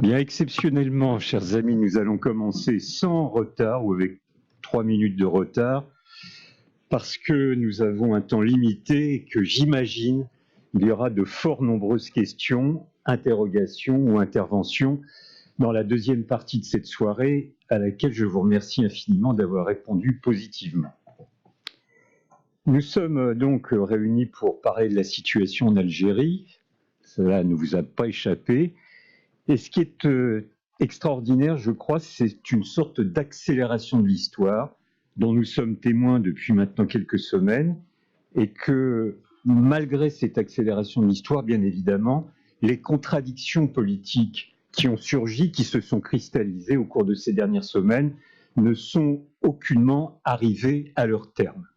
Bien, exceptionnellement, chers amis, nous allons commencer sans retard ou avec 3 minutes de retard parce que nous avons un temps limité et que j'imagine il y aura de fort nombreuses questions, interrogations ou interventions dans la deuxième partie de cette soirée à laquelle je vous remercie infiniment d'avoir répondu positivement. Nous sommes donc réunis pour parler de la situation en Algérie. Cela ne vous a pas échappé. Et ce qui est extraordinaire, je crois, c'est une sorte d'accélération de l'histoire dont nous sommes témoins depuis maintenant quelques semaines et que malgré cette accélération de l'histoire, bien évidemment, les contradictions politiques qui ont surgi, qui se sont cristallisées au cours de ces dernières semaines, ne sont aucunement arrivées à leur terme.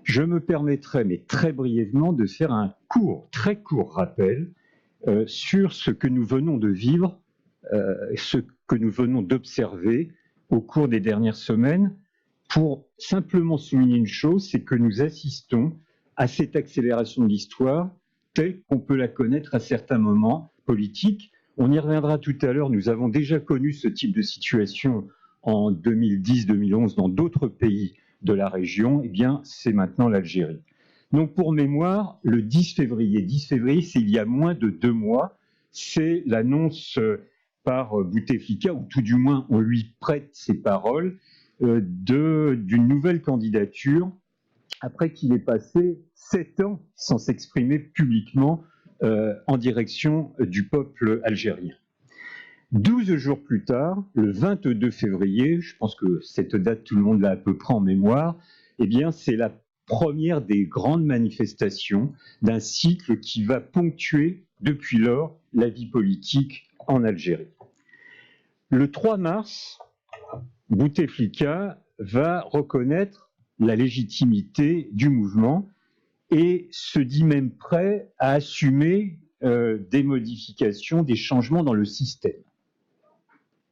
Je me permettrai, mais très brièvement, de faire un très court rappel sur ce que nous venons de vivre, ce que nous venons d'observer au cours des dernières semaines, pour simplement souligner une chose, c'est que nous assistons à cette accélération de l'histoire telle qu'on peut la connaître à certains moments politiques. On y reviendra tout à l'heure, nous avons déjà connu ce type de situation en 2010-2011 dans d'autres pays de la région, eh bien c'est maintenant l'Algérie. Donc pour mémoire, le 10 février, c'est il y a moins de 2 mois, c'est l'annonce par Bouteflika, ou tout du moins on lui prête ses paroles, d'une nouvelle candidature après qu'il ait passé 7 ans sans s'exprimer publiquement en direction du peuple algérien. 12 jours plus tard, le 22 février, je pense que cette date tout le monde l'a à peu près en mémoire, eh bien c'est la première des grandes manifestations d'un cycle qui va ponctuer depuis lors la vie politique en Algérie. Le 3 mars, Bouteflika va reconnaître la légitimité du mouvement et se dit même prêt à assumer des modifications, des changements dans le système.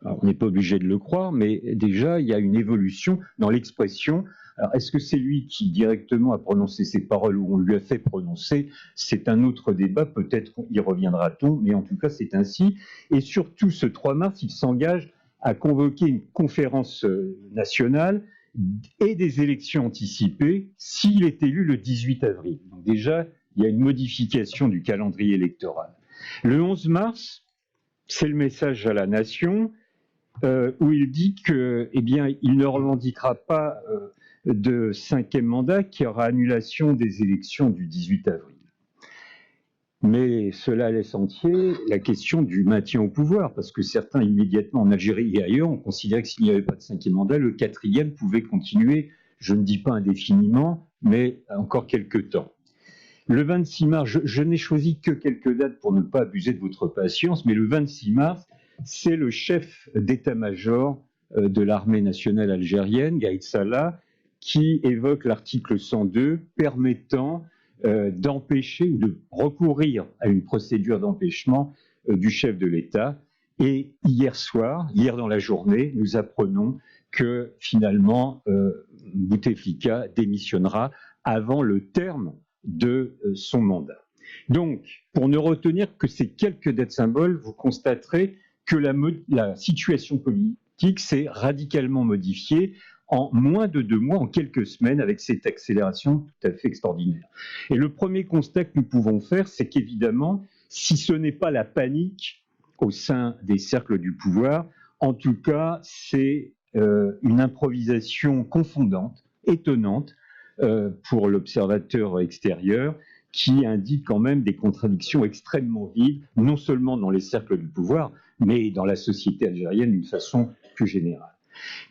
Alors, on n'est pas obligé de le croire, mais déjà, il y a une évolution dans l'expression. Alors, est-ce que c'est lui qui directement a prononcé ces paroles ou on lui a fait prononcer? C'est un autre débat, peut-être y reviendra-t-on, mais en tout cas, c'est ainsi. Et surtout, ce 3 mars, il s'engage à convoquer une conférence nationale et des élections anticipées s'il est élu le 18 avril. Donc déjà, il y a une modification du calendrier électoral. Le 11 mars, c'est le message à la nation où il dit que, eh bien, il ne revendiquera pas de 5e mandat, qu'il y aura annulation des élections du 18 avril. Mais cela laisse entier la question du maintien au pouvoir, parce que certains, immédiatement en Algérie et ailleurs, ont considéré que s'il n'y avait pas de 5e mandat, le 4e pouvait continuer, je ne dis pas indéfiniment, mais encore quelques temps. Le 26 mars, je n'ai choisi que quelques dates pour ne pas abuser de votre patience, mais le 26 mars, c'est le chef d'état-major de l'armée nationale algérienne, Gaïd Salah, qui évoque l'article 102 permettant d'empêcher ou de recourir à une procédure d'empêchement du chef de l'État. Et hier dans la journée, nous apprenons que finalement Bouteflika démissionnera avant le terme de son mandat. Donc, pour ne retenir que ces quelques dates symboles, vous constaterez que la situation politique s'est radicalement modifiée en moins de 2 mois, en quelques semaines, avec cette accélération tout à fait extraordinaire. Et le premier constat que nous pouvons faire, c'est qu'évidemment, si ce n'est pas la panique au sein des cercles du pouvoir, en tout cas, c'est une improvisation confondante, étonnante, pour l'observateur extérieur, qui indique quand même des contradictions extrêmement vives, non seulement dans les cercles du pouvoir, mais dans la société algérienne d'une façon plus générale.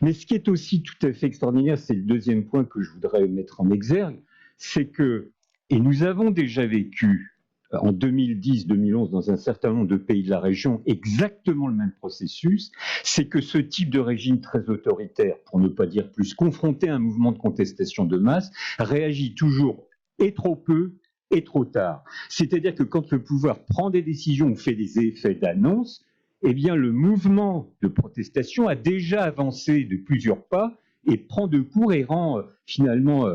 Mais ce qui est aussi tout à fait extraordinaire, c'est le deuxième point que je voudrais mettre en exergue, c'est que, et nous avons déjà vécu en 2010-2011 dans un certain nombre de pays de la région exactement le même processus, c'est que ce type de régime très autoritaire, pour ne pas dire plus, confronté à un mouvement de contestation de masse, réagit toujours et trop peu et trop tard. C'est-à-dire que quand le pouvoir prend des décisions ou fait des effets d'annonce, eh bien le mouvement de protestation a déjà avancé de plusieurs pas et prend de court et rend finalement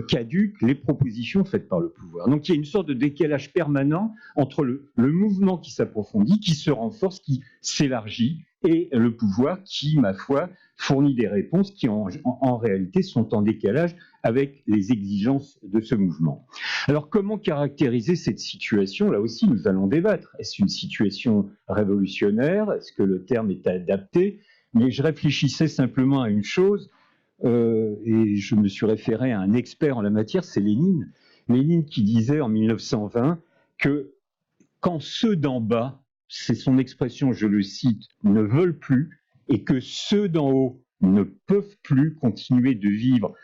caduques les propositions faites par le pouvoir. Donc il y a une sorte de décalage permanent entre le mouvement qui s'approfondit, qui se renforce, qui s'élargit, et le pouvoir qui, ma foi, fournit des réponses qui en réalité sont en décalage avec les exigences de ce mouvement. Alors comment caractériser cette situation? Là aussi nous allons débattre. Est-ce une situation révolutionnaire? Est-ce que le terme est adapté? Mais je réfléchissais simplement à une chose, et je me suis référé à un expert en la matière, c'est Lénine. Lénine qui disait en 1920 que quand ceux d'en bas, c'est son expression, je le cite, ne veulent plus, et que ceux d'en haut ne peuvent plus continuer de vivre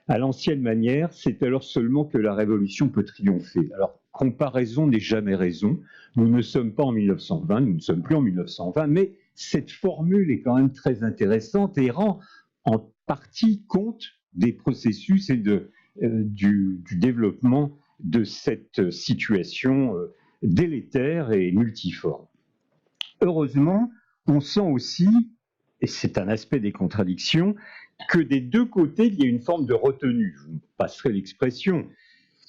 à l'ancienne manière, c'est alors seulement que la révolution peut triompher. Alors, comparaison n'est jamais raison. Nous ne sommes pas en 1920, nous ne sommes plus en 1920, mais cette formule est quand même très intéressante et rend en partie compte des processus et du développement de cette situation délétère et multiforme. Heureusement, on sent aussi, et c'est un aspect des contradictions, que des deux côtés, il y a une forme de retenue. Je vous passerai l'expression,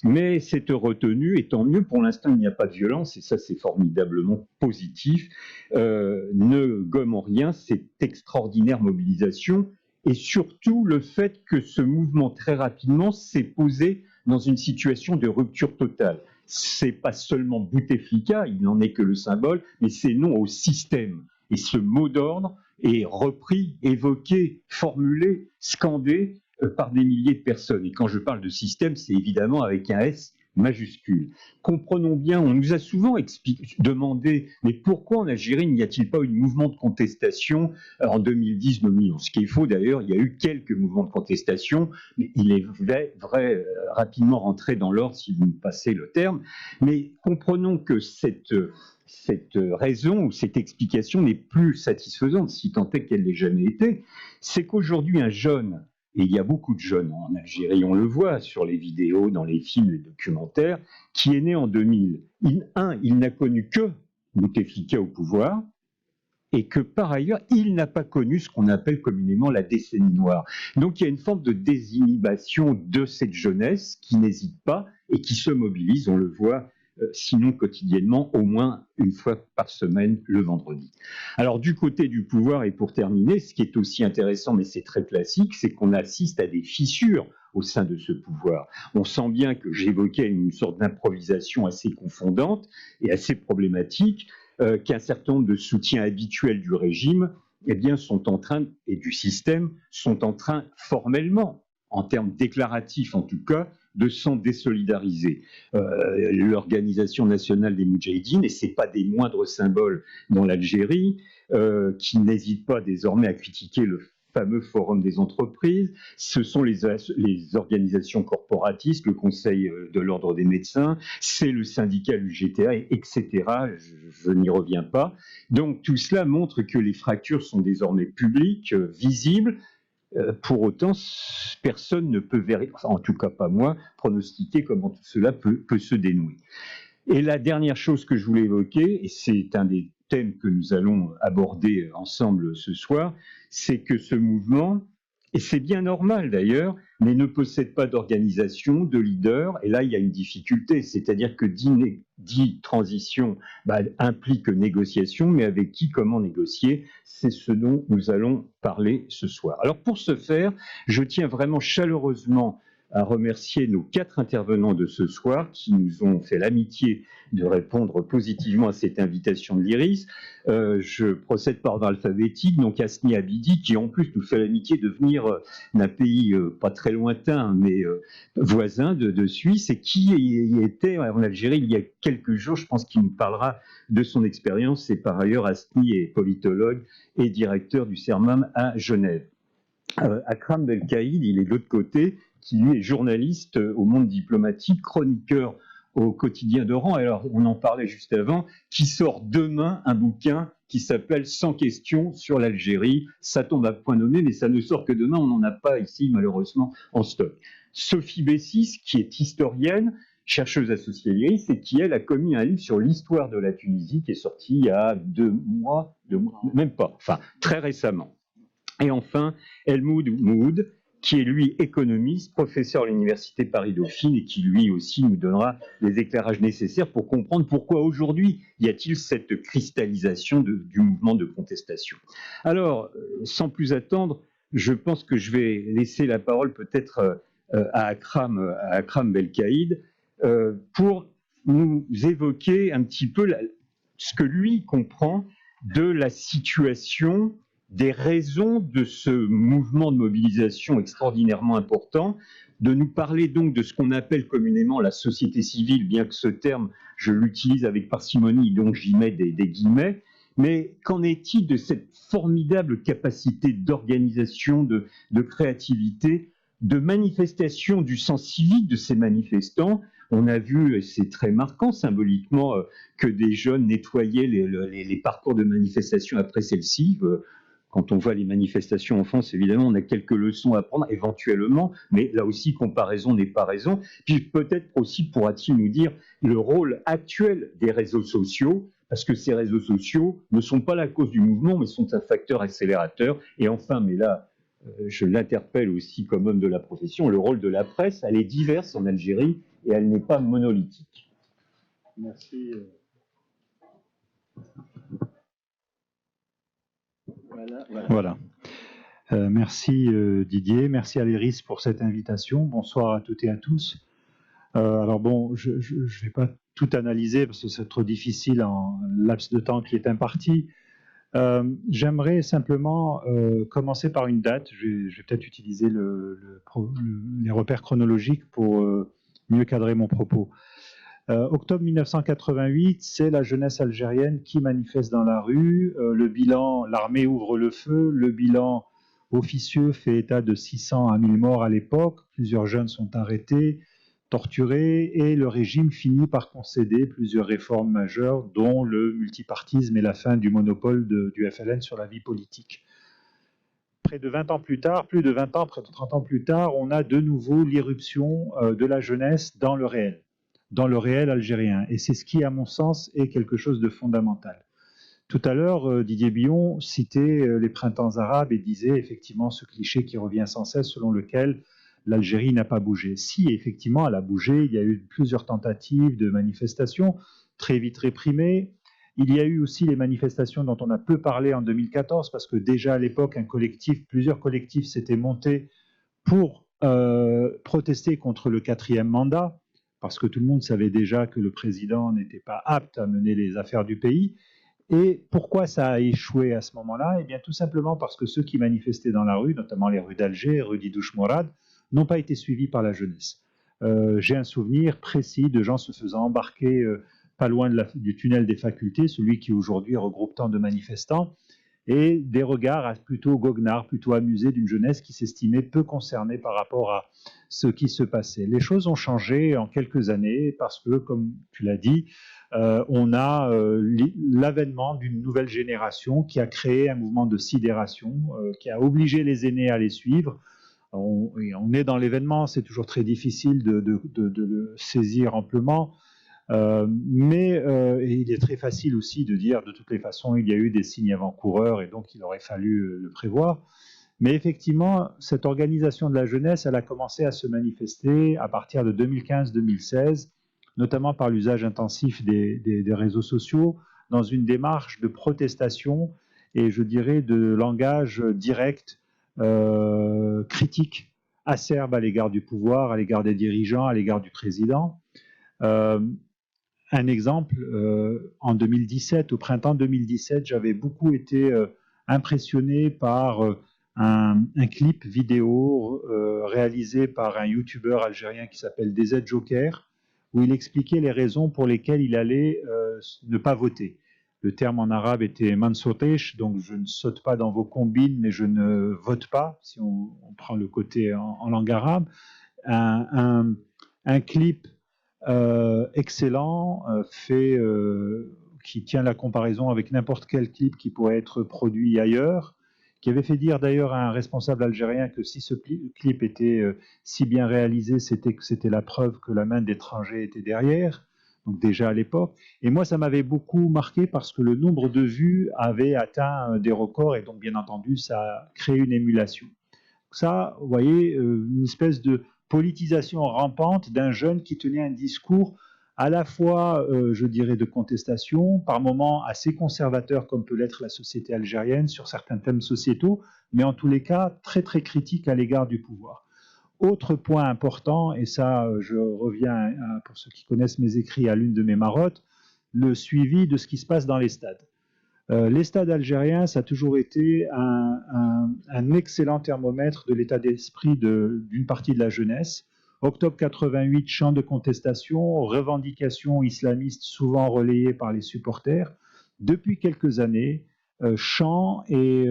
mais cette retenue, et tant mieux, pour l'instant, il n'y a pas de violence, et ça, c'est formidablement positif, ne gomme en rien cette extraordinaire mobilisation, et surtout le fait que ce mouvement, très rapidement, s'est posé dans une situation de rupture totale. C'est pas seulement Bouteflika, il n'en est que le symbole, mais c'est non au système. Et ce mot d'ordre est repris, évoqué, formulé, scandé par des milliers de personnes. Et quand je parle de système, c'est évidemment avec un S majuscule. Comprenons bien, on nous a souvent demandé, mais pourquoi en Algérie n'y a-t-il pas eu de mouvement de contestation en 2010-2011? Ce qui est faux d'ailleurs, il y a eu quelques mouvements de contestation, mais il est vrai rapidement rentré dans l'ordre, si vous me passez le terme. Mais comprenons que cette raison ou cette explication n'est plus satisfaisante, si tant est qu'elle l'ait jamais été. C'est qu'aujourd'hui, un jeune, et il y a beaucoup de jeunes en Algérie, on le voit sur les vidéos, dans les films, les documentaires, qui est né en 2000. Il n'a connu que Bouteflika au pouvoir, et que par ailleurs, il n'a pas connu ce qu'on appelle communément la décennie noire. Donc il y a une forme de désinhibition de cette jeunesse qui n'hésite pas et qui se mobilise, on le voit sinon quotidiennement, au moins une fois par semaine, le vendredi. Alors du côté du pouvoir, et pour terminer, ce qui est aussi intéressant, mais c'est très classique, c'est qu'on assiste à des fissures au sein de ce pouvoir. On sent bien que j'évoquais une sorte d'improvisation assez confondante et assez problématique, qu'un certain nombre de soutiens habituels du régime, eh bien, sont en train, et du système, sont en train formellement, en termes déclaratifs en tout cas, de s'en désolidariser. L'Organisation nationale des Moudjahidines, et ce n'est pas des moindres symboles dans l'Algérie, qui n'hésite pas désormais à critiquer le fameux forum des entreprises, ce sont les organisations corporatistes, le Conseil de l'ordre des médecins, c'est le syndicat UGTA, etc. Je n'y reviens pas. Donc tout cela montre que les fractures sont désormais publiques, visibles. Pour autant, personne ne peut, en tout cas pas moi, pronostiquer comment tout cela peut se dénouer. Et la dernière chose que je voulais évoquer, et c'est un des thèmes que nous allons aborder ensemble ce soir, c'est que ce mouvement, et c'est bien normal d'ailleurs, mais ne possède pas d'organisation, de leader, et là il y a une difficulté, c'est-à-dire que dit transition implique négociation, mais avec qui, comment négocier, c'est ce dont nous allons parler ce soir. Alors pour ce faire, je tiens vraiment chaleureusement à remercier nos 4 intervenants de ce soir qui nous ont fait l'amitié de répondre positivement à cette invitation de l'IRIS. Je procède par ordre alphabétique, donc Asni Abidi, qui en plus nous fait l'amitié de venir d'un pays pas très lointain, mais voisin de Suisse, et qui y était en Algérie il y a quelques jours. Je pense qu'il nous parlera de son expérience. Et par ailleurs, Asni est politologue et directeur du CERMAM à Genève. Akram Belkaïd, il est de l'autre côté, qui lui est journaliste au Monde diplomatique, chroniqueur au quotidien d'Oran. Alors, on en parlait juste avant, qui sort demain un bouquin qui s'appelle « 100 questions sur l'Algérie ». Ça tombe à point nommé, mais ça ne sort que demain, on n'en a pas ici, malheureusement, en stock. Sophie Bessis, qui est historienne, chercheuse associée à l'IRIS, et qui, elle, a commis un livre sur l'histoire de la Tunisie, qui est sorti il y a 2 mois, même pas, enfin, très récemment. Et enfin, Elmoud Moud, qui est lui économiste, professeur à l'université Paris-Dauphine et qui lui aussi nous donnera les éclairages nécessaires pour comprendre pourquoi aujourd'hui y a-t-il cette cristallisation du mouvement de contestation. Alors, sans plus attendre, je pense que je vais laisser la parole peut-être à Akram Belkaïd pour nous évoquer un petit peu ce que lui comprend de la situation, des raisons de ce mouvement de mobilisation extraordinairement important, de nous parler donc de ce qu'on appelle communément la société civile, bien que ce terme, je l'utilise avec parcimonie, donc j'y mets des guillemets, mais qu'en est-il de cette formidable capacité d'organisation, de créativité, de manifestation du sens civique de ces manifestants? On a vu, et c'est très marquant symboliquement, que des jeunes nettoyaient les parcours de manifestation après celle-ci. Quand on voit les manifestations en France, évidemment, on a quelques leçons à prendre, éventuellement, mais là aussi, comparaison n'est pas raison. Puis peut-être aussi pourra-t-il nous dire le rôle actuel des réseaux sociaux, parce que ces réseaux sociaux ne sont pas la cause du mouvement, mais sont un facteur accélérateur. Et enfin, mais là, je l'interpelle aussi comme homme de la profession, le rôle de la presse, elle est diverse en Algérie et elle n'est pas monolithique. Merci. Voilà. Merci Didier, merci Aléris pour cette invitation. Bonsoir à toutes et à tous. Alors bon, je ne vais pas tout analyser parce que c'est trop difficile en laps de temps qui est imparti. J'aimerais simplement commencer par une date. Je vais peut-être utiliser les repères chronologiques pour mieux cadrer mon propos. Octobre 1988, c'est la jeunesse algérienne qui manifeste dans la rue. Le bilan, l'armée ouvre le feu. Le bilan officieux fait état de 600 à 1000 morts à l'époque. Plusieurs jeunes sont arrêtés, torturés, et le régime finit par concéder plusieurs réformes majeures, dont le multipartisme et la fin du monopole du FLN sur la vie politique. Près de 20 ans plus tard, plus de 20 ans, près de 30 ans plus tard, on a de nouveau l'irruption de la jeunesse dans le réel algérien. Et c'est ce qui, à mon sens, est quelque chose de fondamental. Tout à l'heure, Didier Billon citait les printemps arabes et disait effectivement ce cliché qui revient sans cesse selon lequel l'Algérie n'a pas bougé. Si, effectivement, elle a bougé, il y a eu plusieurs tentatives de manifestations, très vite réprimées. Il y a eu aussi les manifestations dont on a peu parlé en 2014, parce que déjà à l'époque, plusieurs collectifs s'étaient montés pour protester contre le 4e mandat, parce que tout le monde savait déjà que le président n'était pas apte à mener les affaires du pays. Et pourquoi ça a échoué à ce moment-là? Eh bien, tout simplement parce que ceux qui manifestaient dans la rue, notamment les rues d'Alger, rue Didouche Morad, n'ont pas été suivis par la jeunesse. J'ai un souvenir précis de gens se faisant embarquer pas loin du tunnel des facultés, celui qui aujourd'hui regroupe tant de manifestants, et des regards plutôt goguenards, plutôt amusés d'une jeunesse qui s'estimait peu concernée par rapport à ce qui se passait. Les choses ont changé en quelques années parce que, comme tu l'as dit, on a l'avènement d'une nouvelle génération qui a créé un mouvement de sidération, qui a obligé les aînés à les suivre. On est dans l'événement, c'est toujours très difficile de le saisir amplement. Mais il est très facile aussi de dire de toutes les façons il y a eu des signes avant-coureurs et donc il aurait fallu le prévoir. Mais effectivement, cette organisation de la jeunesse, elle a commencé à se manifester à partir de 2015-2016, notamment par l'usage intensif des réseaux sociaux, dans une démarche de protestation et je dirais de langage direct, critique, acerbe à l'égard du pouvoir, à l'égard des dirigeants, à l'égard du président. Un exemple, en 2017, au printemps 2017, j'avais beaucoup été impressionné par un clip vidéo réalisé par un youtubeur algérien qui s'appelle DZ Joker, où il expliquait les raisons pour lesquelles il allait ne pas voter. Le terme en arabe était mansotesh, donc je ne saute pas dans vos combines, mais je ne vote pas, si on prend le côté en langue arabe. Un clip excellent, qui tient la comparaison avec n'importe quel clip qui pourrait être produit ailleurs, qui avait fait dire d'ailleurs à un responsable algérien que si ce clip était si bien réalisé, c'était la preuve que la main d'étrangers était derrière, donc déjà à l'époque. Et moi, ça m'avait beaucoup marqué parce que le nombre de vues avait atteint des records et donc bien entendu, ça a créé une émulation. ça, vous voyez, une espèce de politisation rampante d'un jeune qui tenait un discours à la fois, je dirais, de contestation, par moments assez conservateur, comme peut l'être la société algérienne sur certains thèmes sociétaux, mais en tous les cas très très critique à l'égard du pouvoir. Autre point important, et ça je reviens, pour ceux qui connaissent mes écrits, à l'une de mes marottes, le suivi de ce qui se passe dans les stades. Les stades algériens, ça a toujours été un excellent thermomètre de l'état d'esprit d'une partie de la jeunesse. Octobre 88, chant de contestation, revendications islamistes souvent relayées par les supporters. Depuis quelques années, chants et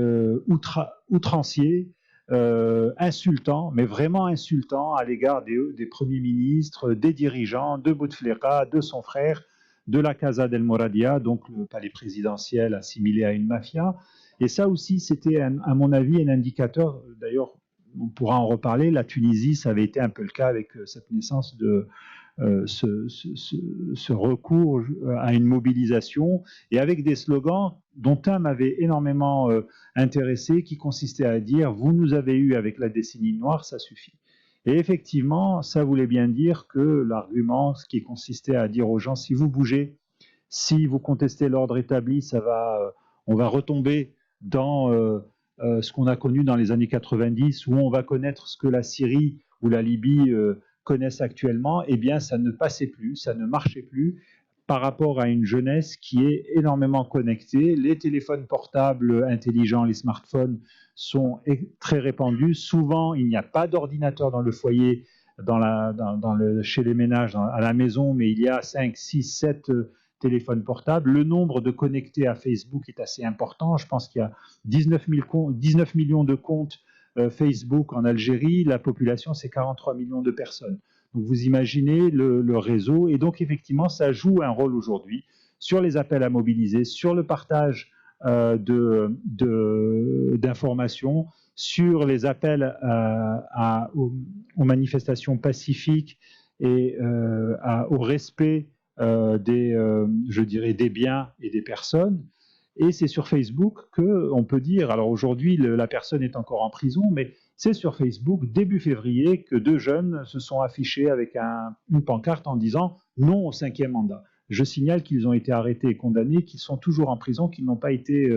outranciers, insultants, mais vraiment insultants à l'égard des premiers ministres, des dirigeants, de Bouteflika, de son frère, de la Casa del Moradia, donc le palais présidentiel assimilé à une mafia. Et ça aussi, c'était, à mon avis, un indicateur, d'ailleurs, on pourra en reparler, la Tunisie, ça avait été un peu le cas avec cette naissance de ce recours à une mobilisation, et avec des slogans dont un m'avait énormément intéressé, qui consistait à dire « vous nous avez eu avec la décennie noire, ça suffit ». Et effectivement, ça voulait bien dire que l'argument, ce qui consistait à dire aux gens, si vous bougez, si vous contestez l'ordre établi, on va retomber dans ce qu'on a connu dans les années 90, où on va connaître ce que la Syrie ou la Libye connaissent actuellement, eh bien ça ne passait plus, ça ne marchait plus par rapport à une jeunesse qui est énormément connectée. Les téléphones portables intelligents, les smartphones sont très répandus. Souvent, il n'y a pas d'ordinateur dans le foyer, chez les ménages, à la maison, mais il y a 5, 6, 7 téléphones portables. Le nombre de connectés à Facebook est assez important. Je pense qu'il y a 19 millions de comptes Facebook en Algérie. La population, c'est 43 millions de personnes. Donc vous imaginez le réseau, et donc effectivement ça joue un rôle aujourd'hui sur les appels à mobiliser, sur le partage d'informations, sur les appels aux manifestations pacifiques et au respect des biens et des personnes. Et c'est sur Facebook qu'on peut dire, alors aujourd'hui la personne est encore en prison, mais c'est sur Facebook, début février, que 2 jeunes se sont affichés avec une pancarte en disant « non au 5e mandat ». Je signale qu'ils ont été arrêtés et condamnés, qu'ils sont toujours en prison, qu'ils n'ont pas été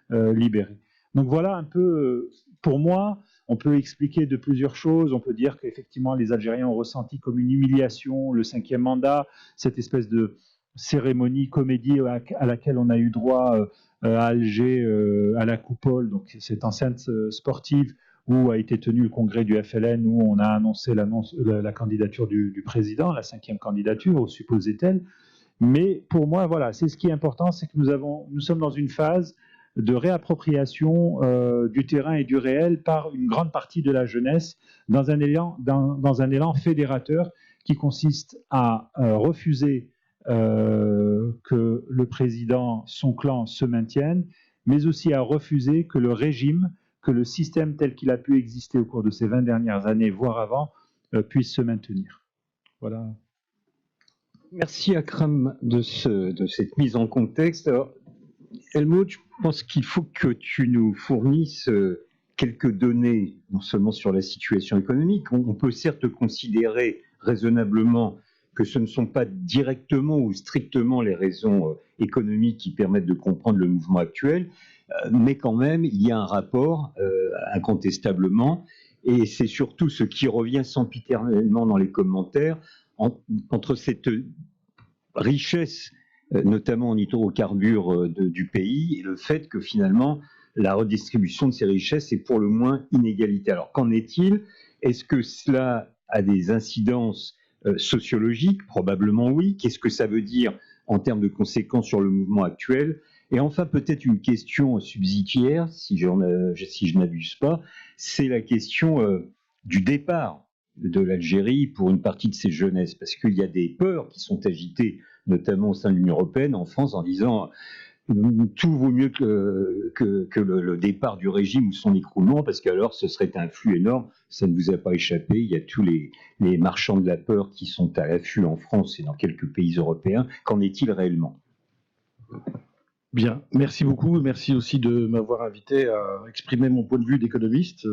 libérés. Donc voilà un peu, pour moi, on peut expliquer de plusieurs choses. On peut dire qu'effectivement les Algériens ont ressenti comme une humiliation le 5e mandat, cette espèce de cérémonie, comédie à laquelle on a eu droit à Alger, à la Coupole, donc cette enceinte sportive où a été tenu le congrès du FLN, où on a annoncé la candidature du président, la 5e candidature, supposait-elle. Mais pour moi, voilà, c'est ce qui est important, c'est que nous sommes dans une phase de réappropriation du terrain et du réel par une grande partie de la jeunesse, dans un élan fédérateur qui consiste à refuser que le président, son clan se maintiennent, mais aussi à refuser que le régime, que le système tel qu'il a pu exister au cours de ces 20 dernières années, voire avant, puisse se maintenir. Voilà. Merci Akram de cette mise en contexte. Alors, Helmut, je pense qu'il faut que tu nous fournisses quelques données, non seulement sur la situation économique. On peut certes considérer raisonnablement que ce ne sont pas directement ou strictement les raisons économiques qui permettent de comprendre le mouvement actuel, mais quand même, il y a un rapport, incontestablement, et c'est surtout ce qui revient sempiternellement dans les commentaires, entre cette richesse, notamment en hydrocarbures du pays, et le fait que finalement, la redistribution de ces richesses est pour le moins inégalitaire. Alors qu'en est-il? Est-ce que cela a des incidences sociologiques? Probablement oui. Qu'est-ce que ça veut dire en termes de conséquences sur le mouvement actuel? Et enfin, peut-être une question subsidiaire, si je n'abuse pas, c'est la question du départ de l'Algérie pour une partie de ses jeunesses, parce qu'il y a des peurs qui sont agitées, notamment au sein de l'Union européenne, en France, en disant tout vaut mieux que le départ du régime ou son écroulement, parce qu'alors ce serait un flux énorme. Ça ne vous a pas échappé, il y a tous les marchands de la peur qui sont à l'affût en France et dans quelques pays européens. Qu'en est-il réellement? Bien, merci beaucoup. Merci aussi de m'avoir invité à exprimer mon point de vue d'économiste,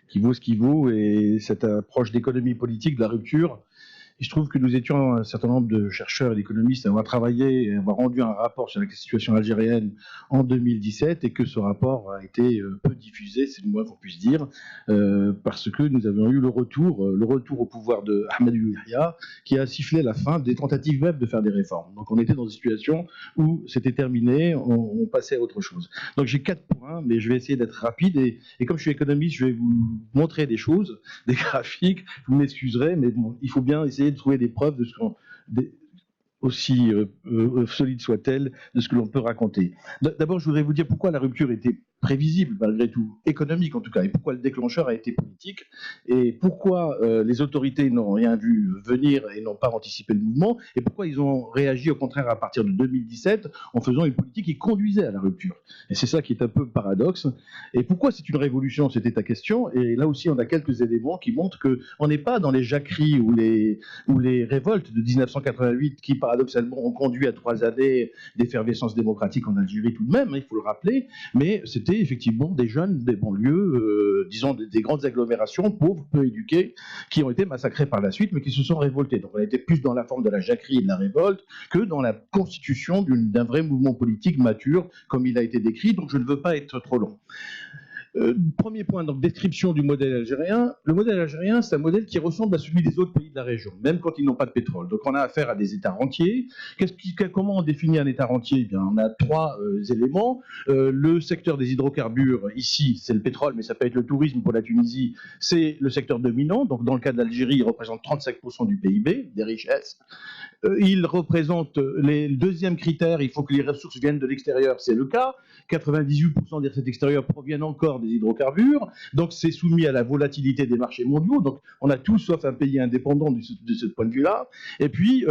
qui vaut ce qu'il vaut, et cette approche d'économie politique, de la rupture. Et je trouve que nous étions un certain nombre de chercheurs et d'économistes à avoir travaillé et à avoir rendu un rapport sur la situation algérienne en 2017, et que ce rapport a été peu diffusé, c'est le moins qu'on puisse dire, parce que nous avions eu le retour au pouvoir de Ahmadou Yahya, qui a sifflé la fin des tentatives même de faire des réformes. Donc on était dans une situation où c'était terminé, on passait à autre chose. Donc j'ai 4 points, mais je vais essayer d'être rapide, et comme je suis économiste, je vais vous montrer des choses, des graphiques, vous m'excuserez, mais bon, il faut bien essayer de trouver des preuves de ce qu'on, aussi solide soit-elle, de ce que l'on peut raconter. D'abord, je voudrais vous dire pourquoi la rupture était prévisible, malgré tout, économique en tout cas, et pourquoi le déclencheur a été politique, et pourquoi les autorités n'ont rien vu venir et n'ont pas anticipé le mouvement, et pourquoi ils ont réagi au contraire à partir de 2017 en faisant une politique qui conduisait à la rupture. Et c'est ça qui est un peu le paradoxe. Et pourquoi c'est une révolution, c'était ta question, et là aussi on a quelques éléments qui montrent qu'on n'est pas dans les jacqueries ou les révoltes de 1988 qui paradoxalement ont conduit à 3 années d'effervescence démocratique en Algérie tout de même, il faut le rappeler, mais c'était effectivement des jeunes des banlieues, disons des grandes agglomérations, pauvres, peu éduqués, qui ont été massacrés par la suite, mais qui se sont révoltés. Donc on était plus dans la forme de la jacquerie et de la révolte que dans la constitution d'un vrai mouvement politique mature, comme il a été décrit, donc je ne veux pas être trop long. Premier point, donc description du modèle algérien. Le modèle algérien, c'est un modèle qui ressemble à celui des autres pays de la région, même quand ils n'ont pas de pétrole. Donc on a affaire à des États rentiers. Comment on définit un État rentier? Eh bien, on a 3 éléments. Le secteur des hydrocarbures, ici, c'est le pétrole, mais ça peut être le tourisme pour la Tunisie, c'est le secteur dominant. Donc dans le cas d'Algérie, il représente 35% du PIB, des richesses. Il représente le deuxième critère, il faut que les ressources viennent de l'extérieur, c'est le cas. 98% de cet extérieur proviennent encore des hydrocarbures, donc c'est soumis à la volatilité des marchés mondiaux, donc on a tout sauf un pays indépendant de ce point de vue-là. Et puis,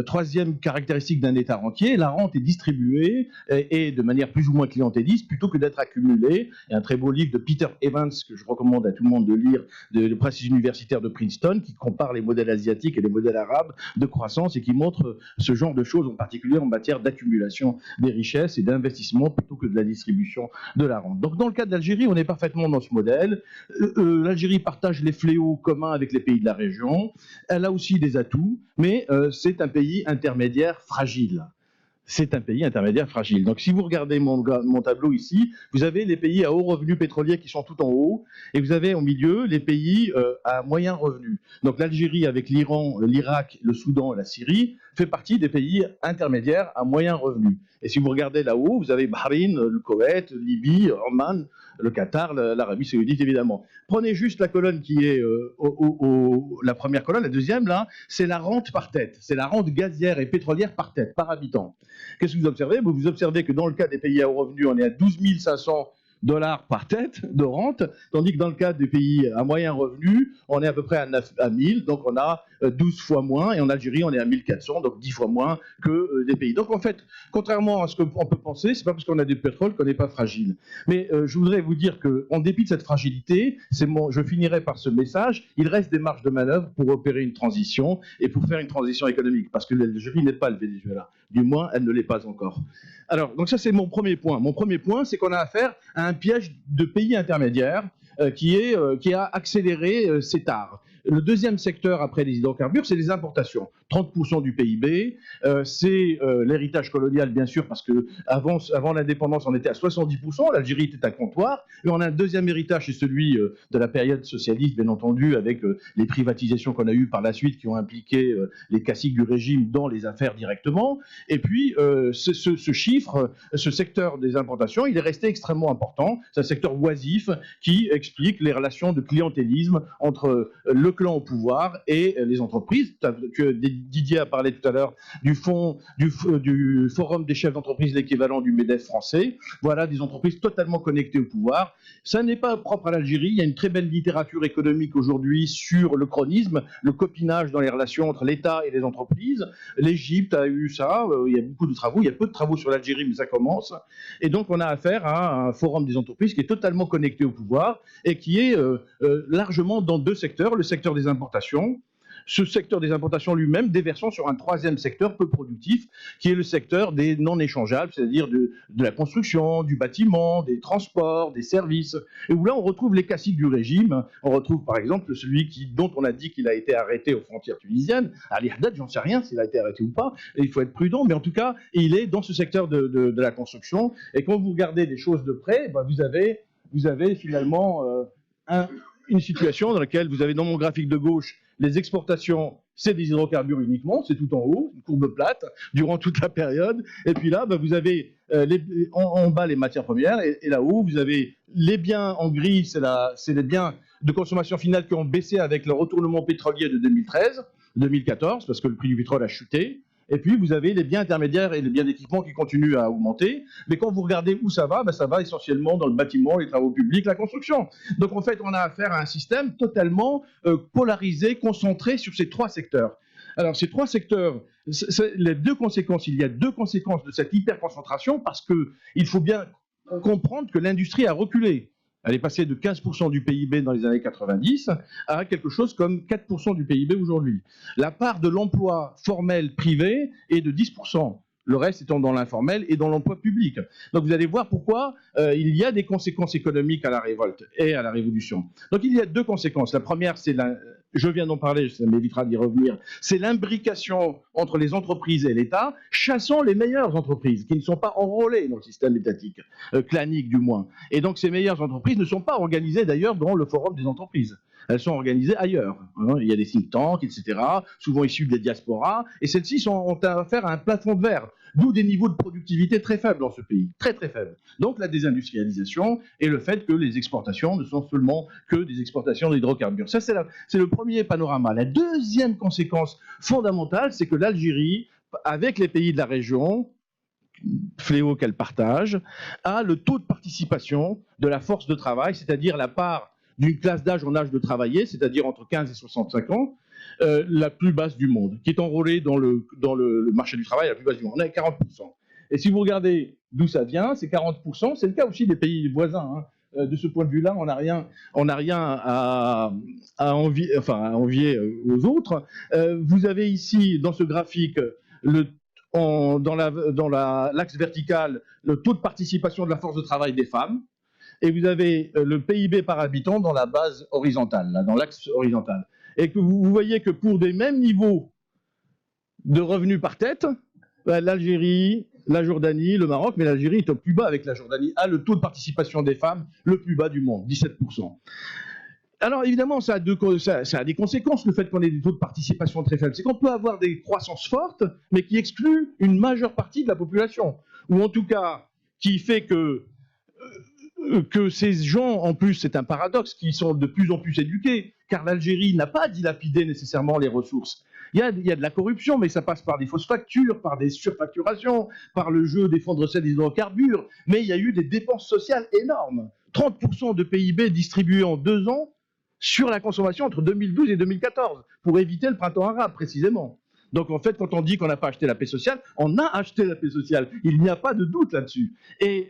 troisième caractéristique d'un État rentier, la rente est distribuée et de manière plus ou moins clientéliste plutôt que d'être accumulée. Il y a un très beau livre de Peter Evans que je recommande à tout le monde de lire, de prestige universitaire de Princeton, qui compare les modèles asiatiques et les modèles arabes de croissance et qui montre ce genre de choses, en particulier en matière d'accumulation des richesses et d'investissement plutôt que de la distribution de la rente. Donc dans le cas de l'Algérie, on est parfaitement dans ce modèle. L'Algérie partage les fléaux communs avec les pays de la région. Elle a aussi des atouts, mais c'est un pays intermédiaire fragile. C'est un pays intermédiaire fragile. Donc si vous regardez mon tableau ici, vous avez les pays à haut revenu pétrolier qui sont tout en haut, et vous avez au milieu les pays à moyen revenu. Donc l'Algérie avec l'Iran, l'Irak, le Soudan et la Syrie fait partie des pays intermédiaires à moyen revenu. Et si vous regardez là-haut, vous avez Bahreïn, le Koweït, Libye, Oman, le Qatar, l'Arabie Saoudite évidemment. Prenez juste la colonne qui est la première colonne, la deuxième là, c'est la rente par tête, c'est la rente gazière et pétrolière par tête, par habitant. Qu'est-ce que vous observez? Vous observez que dans le cas des pays à haut revenu, on est à 12 500 $ par tête de rente, tandis que dans le cas des pays à moyen revenu, on est à peu près à 1000, donc on a 12 fois moins, et en Algérie, on est à 1400, donc 10 fois moins que des pays. Donc en fait, contrairement à ce qu'on peut penser, c'est pas parce qu'on a du pétrole qu'on n'est pas fragile. Mais je voudrais vous dire qu'en dépit de cette fragilité, je finirai par ce message, il reste des marges de manœuvre pour opérer une transition et pour faire une transition économique, parce que l'Algérie n'est pas le Venezuela. Du moins, elle ne l'est pas encore. Alors, donc ça c'est mon premier point. Mon premier point, c'est qu'on a affaire à un piège de pays intermédiaires qui a accéléré ces tares. Le deuxième secteur après les hydrocarbures, c'est les importations. 30% du PIB, c'est l'héritage colonial bien sûr, parce que avant l'indépendance, on était à 70%, l'Algérie était un comptoir, et on a un deuxième héritage, c'est celui de la période socialiste, bien entendu, avec les privatisations qu'on a eues par la suite, qui ont impliqué les caciques du régime dans les affaires directement. Et puis, ce chiffre, ce secteur des importations, il est resté extrêmement important. C'est un secteur oisif qui explique les relations de clientélisme entre le clan au pouvoir et les entreprises. Didier a parlé tout à l'heure du forum des chefs d'entreprise, l'équivalent du MEDEF français. Voilà, des entreprises totalement connectées au pouvoir. Ça n'est pas propre à l'Algérie. Il y a une très belle littérature économique aujourd'hui sur le chronisme, le copinage dans les relations entre l'État et les entreprises. L'Égypte a eu ça. Il y a beaucoup de travaux. Il y a peu de travaux sur l'Algérie, mais ça commence. Et donc, on a affaire à un forum des entreprises qui est totalement connecté au pouvoir et qui est largement dans 2 secteurs. Le secteur des importations, ce secteur des importations lui-même déversant sur un troisième secteur peu productif, qui est le secteur des non échangeables, c'est-à-dire de la construction, du bâtiment, des transports, des services, et où là on retrouve les classiques du régime. On retrouve par exemple celui dont on a dit qu'il a été arrêté aux frontières tunisiennes. Ali Haddad, j'en sais rien s'il a été arrêté ou pas, et il faut être prudent, mais en tout cas, il est dans ce secteur de la construction, et quand vous regardez des choses de près, vous avez finalement une situation dans laquelle vous avez dans mon graphique de gauche les exportations, c'est des hydrocarbures uniquement, c'est tout en haut, une courbe plate, durant toute la période. Et puis là, vous avez en bas les matières premières, et là-haut, vous avez les biens en gris, c'est les biens de consommation finale qui ont baissé avec le retournement pétrolier de 2013-2014, parce que le prix du pétrole a chuté. Et puis, vous avez les biens intermédiaires et les biens d'équipement qui continuent à augmenter. Mais quand vous regardez où ça va essentiellement dans le bâtiment, les travaux publics, la construction. Donc, en fait, on a affaire à un système totalement polarisé, concentré sur ces trois secteurs. Alors, ces trois secteurs, les deux conséquences, il y a deux conséquences de cette hyperconcentration, parce qu'il faut bien comprendre que l'industrie a reculé. Elle est passée de 15% du PIB dans les années 90 à quelque chose comme 4% du PIB aujourd'hui. La part de l'emploi formel privé est de 10%. Le reste étant dans l'informel et dans l'emploi public. Donc vous allez voir pourquoi il y a des conséquences économiques à la révolte et à la révolution. Donc il y a deux conséquences. La première, je viens d'en parler, ça m'évitera d'y revenir, c'est l'imbrication entre les entreprises et l'État, chassant les meilleures entreprises qui ne sont pas enrôlées dans le système étatique, clanique du moins. Et donc ces meilleures entreprises ne sont pas organisées d'ailleurs dans le forum des entreprises. Elles sont organisées ailleurs. Il y a des think tanks, etc., souvent issus des diasporas, et celles-ci ont affaire à un plafond de verre, d'où des niveaux de productivité très faibles dans ce pays, très très faibles. Donc la désindustrialisation et le fait que les exportations ne sont seulement que des exportations d'hydrocarbures. Ça, c'est le premier panorama. La deuxième conséquence fondamentale, c'est que l'Algérie, avec les pays de la région, fléau qu'elle partage, a le taux de participation de la force de travail, c'est-à-dire la part d'une classe d'âge en âge de travailler, c'est-à-dire entre 15 et 65 ans, la plus basse du monde, qui est enrôlée dans le marché du travail la plus basse du monde. On est à 40%. Et si vous regardez d'où ça vient, c'est 40%, c'est le cas aussi des pays voisins. De ce point de vue-là, on n'a rien à envier aux autres. Vous avez ici, dans ce graphique, dans l'axe vertical, le taux de participation de la force de travail des femmes. Et vous avez le PIB par habitant dans la base horizontale, là, dans l'axe horizontal. Et que vous voyez que pour des mêmes niveaux de revenus par tête, l'Algérie, la Jordanie, le Maroc, mais l'Algérie est au plus bas avec la Jordanie, a le taux de participation des femmes le plus bas du monde, 17%. Alors évidemment, ça a des conséquences, le fait qu'on ait des taux de participation très faibles. C'est qu'on peut avoir des croissances fortes, mais qui excluent une majeure partie de la population. Ou en tout cas, qui fait que ces gens, en plus, c'est un paradoxe, qui sont de plus en plus éduqués, car l'Algérie n'a pas dilapidé nécessairement les ressources. Il y a de la corruption, mais ça passe par des fausses factures, par des surfacturations, par le jeu des fonds de recette des hydrocarbures, mais il y a eu des dépenses sociales énormes. 30% de PIB distribués en 2 ans sur la consommation entre 2012 et 2014, pour éviter le printemps arabe, précisément. Donc en fait, quand on dit qu'on n'a pas acheté la paix sociale, on a acheté la paix sociale. Il n'y a pas de doute là-dessus. Et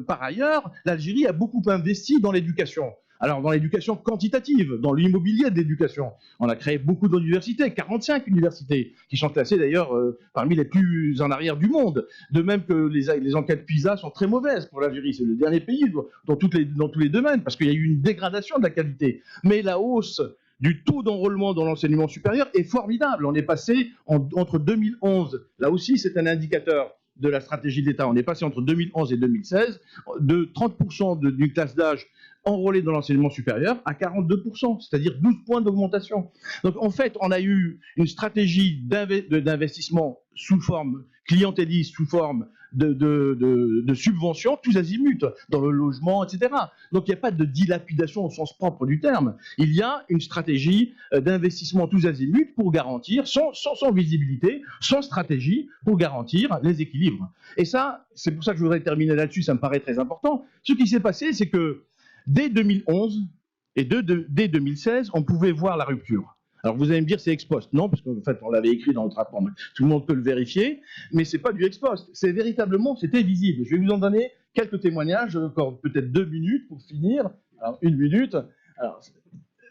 par ailleurs, l'Algérie a beaucoup investi dans l'éducation. Alors dans l'éducation quantitative, dans l'immobilier de l'éducation. On a créé beaucoup d'universités, 45 universités, qui sont classées d'ailleurs parmi les plus en arrière du monde. De même que les enquêtes PISA sont très mauvaises pour l'Algérie. C'est le dernier pays dans tous les domaines, parce qu'il y a eu une dégradation de la qualité. Mais la hausse du taux d'enrôlement dans l'enseignement supérieur est formidable. On est passé entre 2011, là aussi c'est un indicateur de la stratégie de l'État, on est passé entre 2011 et 2016 de 30% d'une classe d'âge enrôlée dans l'enseignement supérieur à 42%, c'est-à-dire 12 points d'augmentation. Donc en fait, on a eu une stratégie d'investissement sous forme clientéliste, sous forme de subventions, tous azimuts, dans le logement, etc. Donc il n'y a pas de dilapidation au sens propre du terme. Il y a une stratégie d'investissement tous azimuts pour garantir, sans visibilité, sans stratégie, pour garantir les équilibres. Et ça, c'est pour ça que je voudrais terminer là-dessus, ça me paraît très important. Ce qui s'est passé, c'est que dès 2011 et dès 2016, on pouvait voir la rupture. Alors vous allez me dire c'est ex post. Non, parce qu'en fait on l'avait écrit dans notre rapport, tout le monde peut le vérifier, mais c'est pas du ex post, c'est véritablement, c'était visible. Je vais vous en donner quelques témoignages, encore peut-être 2 minutes pour finir. Alors 1 minute. Alors,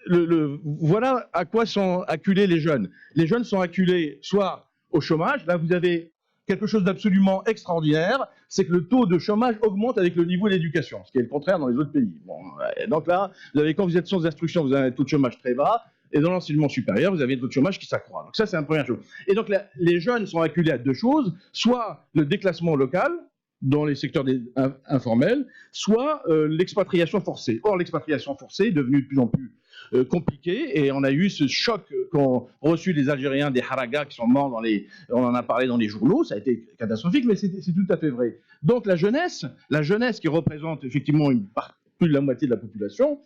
voilà à quoi sont acculés les jeunes. Les jeunes sont acculés soit au chômage, là vous avez quelque chose d'absolument extraordinaire, c'est que le taux de chômage augmente avec le niveau d'éducation, ce qui est le contraire dans les autres pays. Bon, donc là, quand vous êtes sans instruction, vous avez un taux de chômage très bas, et dans l'enseignement supérieur, vous avez un taux de chômage qui s'accroît. Donc ça, c'est la première chose. Et donc les jeunes sont acculés à deux choses, soit le déclassement local, dans les secteurs informels, soit l'expatriation forcée. Or, l'expatriation forcée est devenue de plus en plus compliquée, et on a eu ce choc qu'ont reçu les Algériens des haragas qui sont morts on en a parlé dans les journaux, ça a été catastrophique, mais c'est tout à fait vrai. Donc la jeunesse qui représente effectivement plus de la moitié de la population,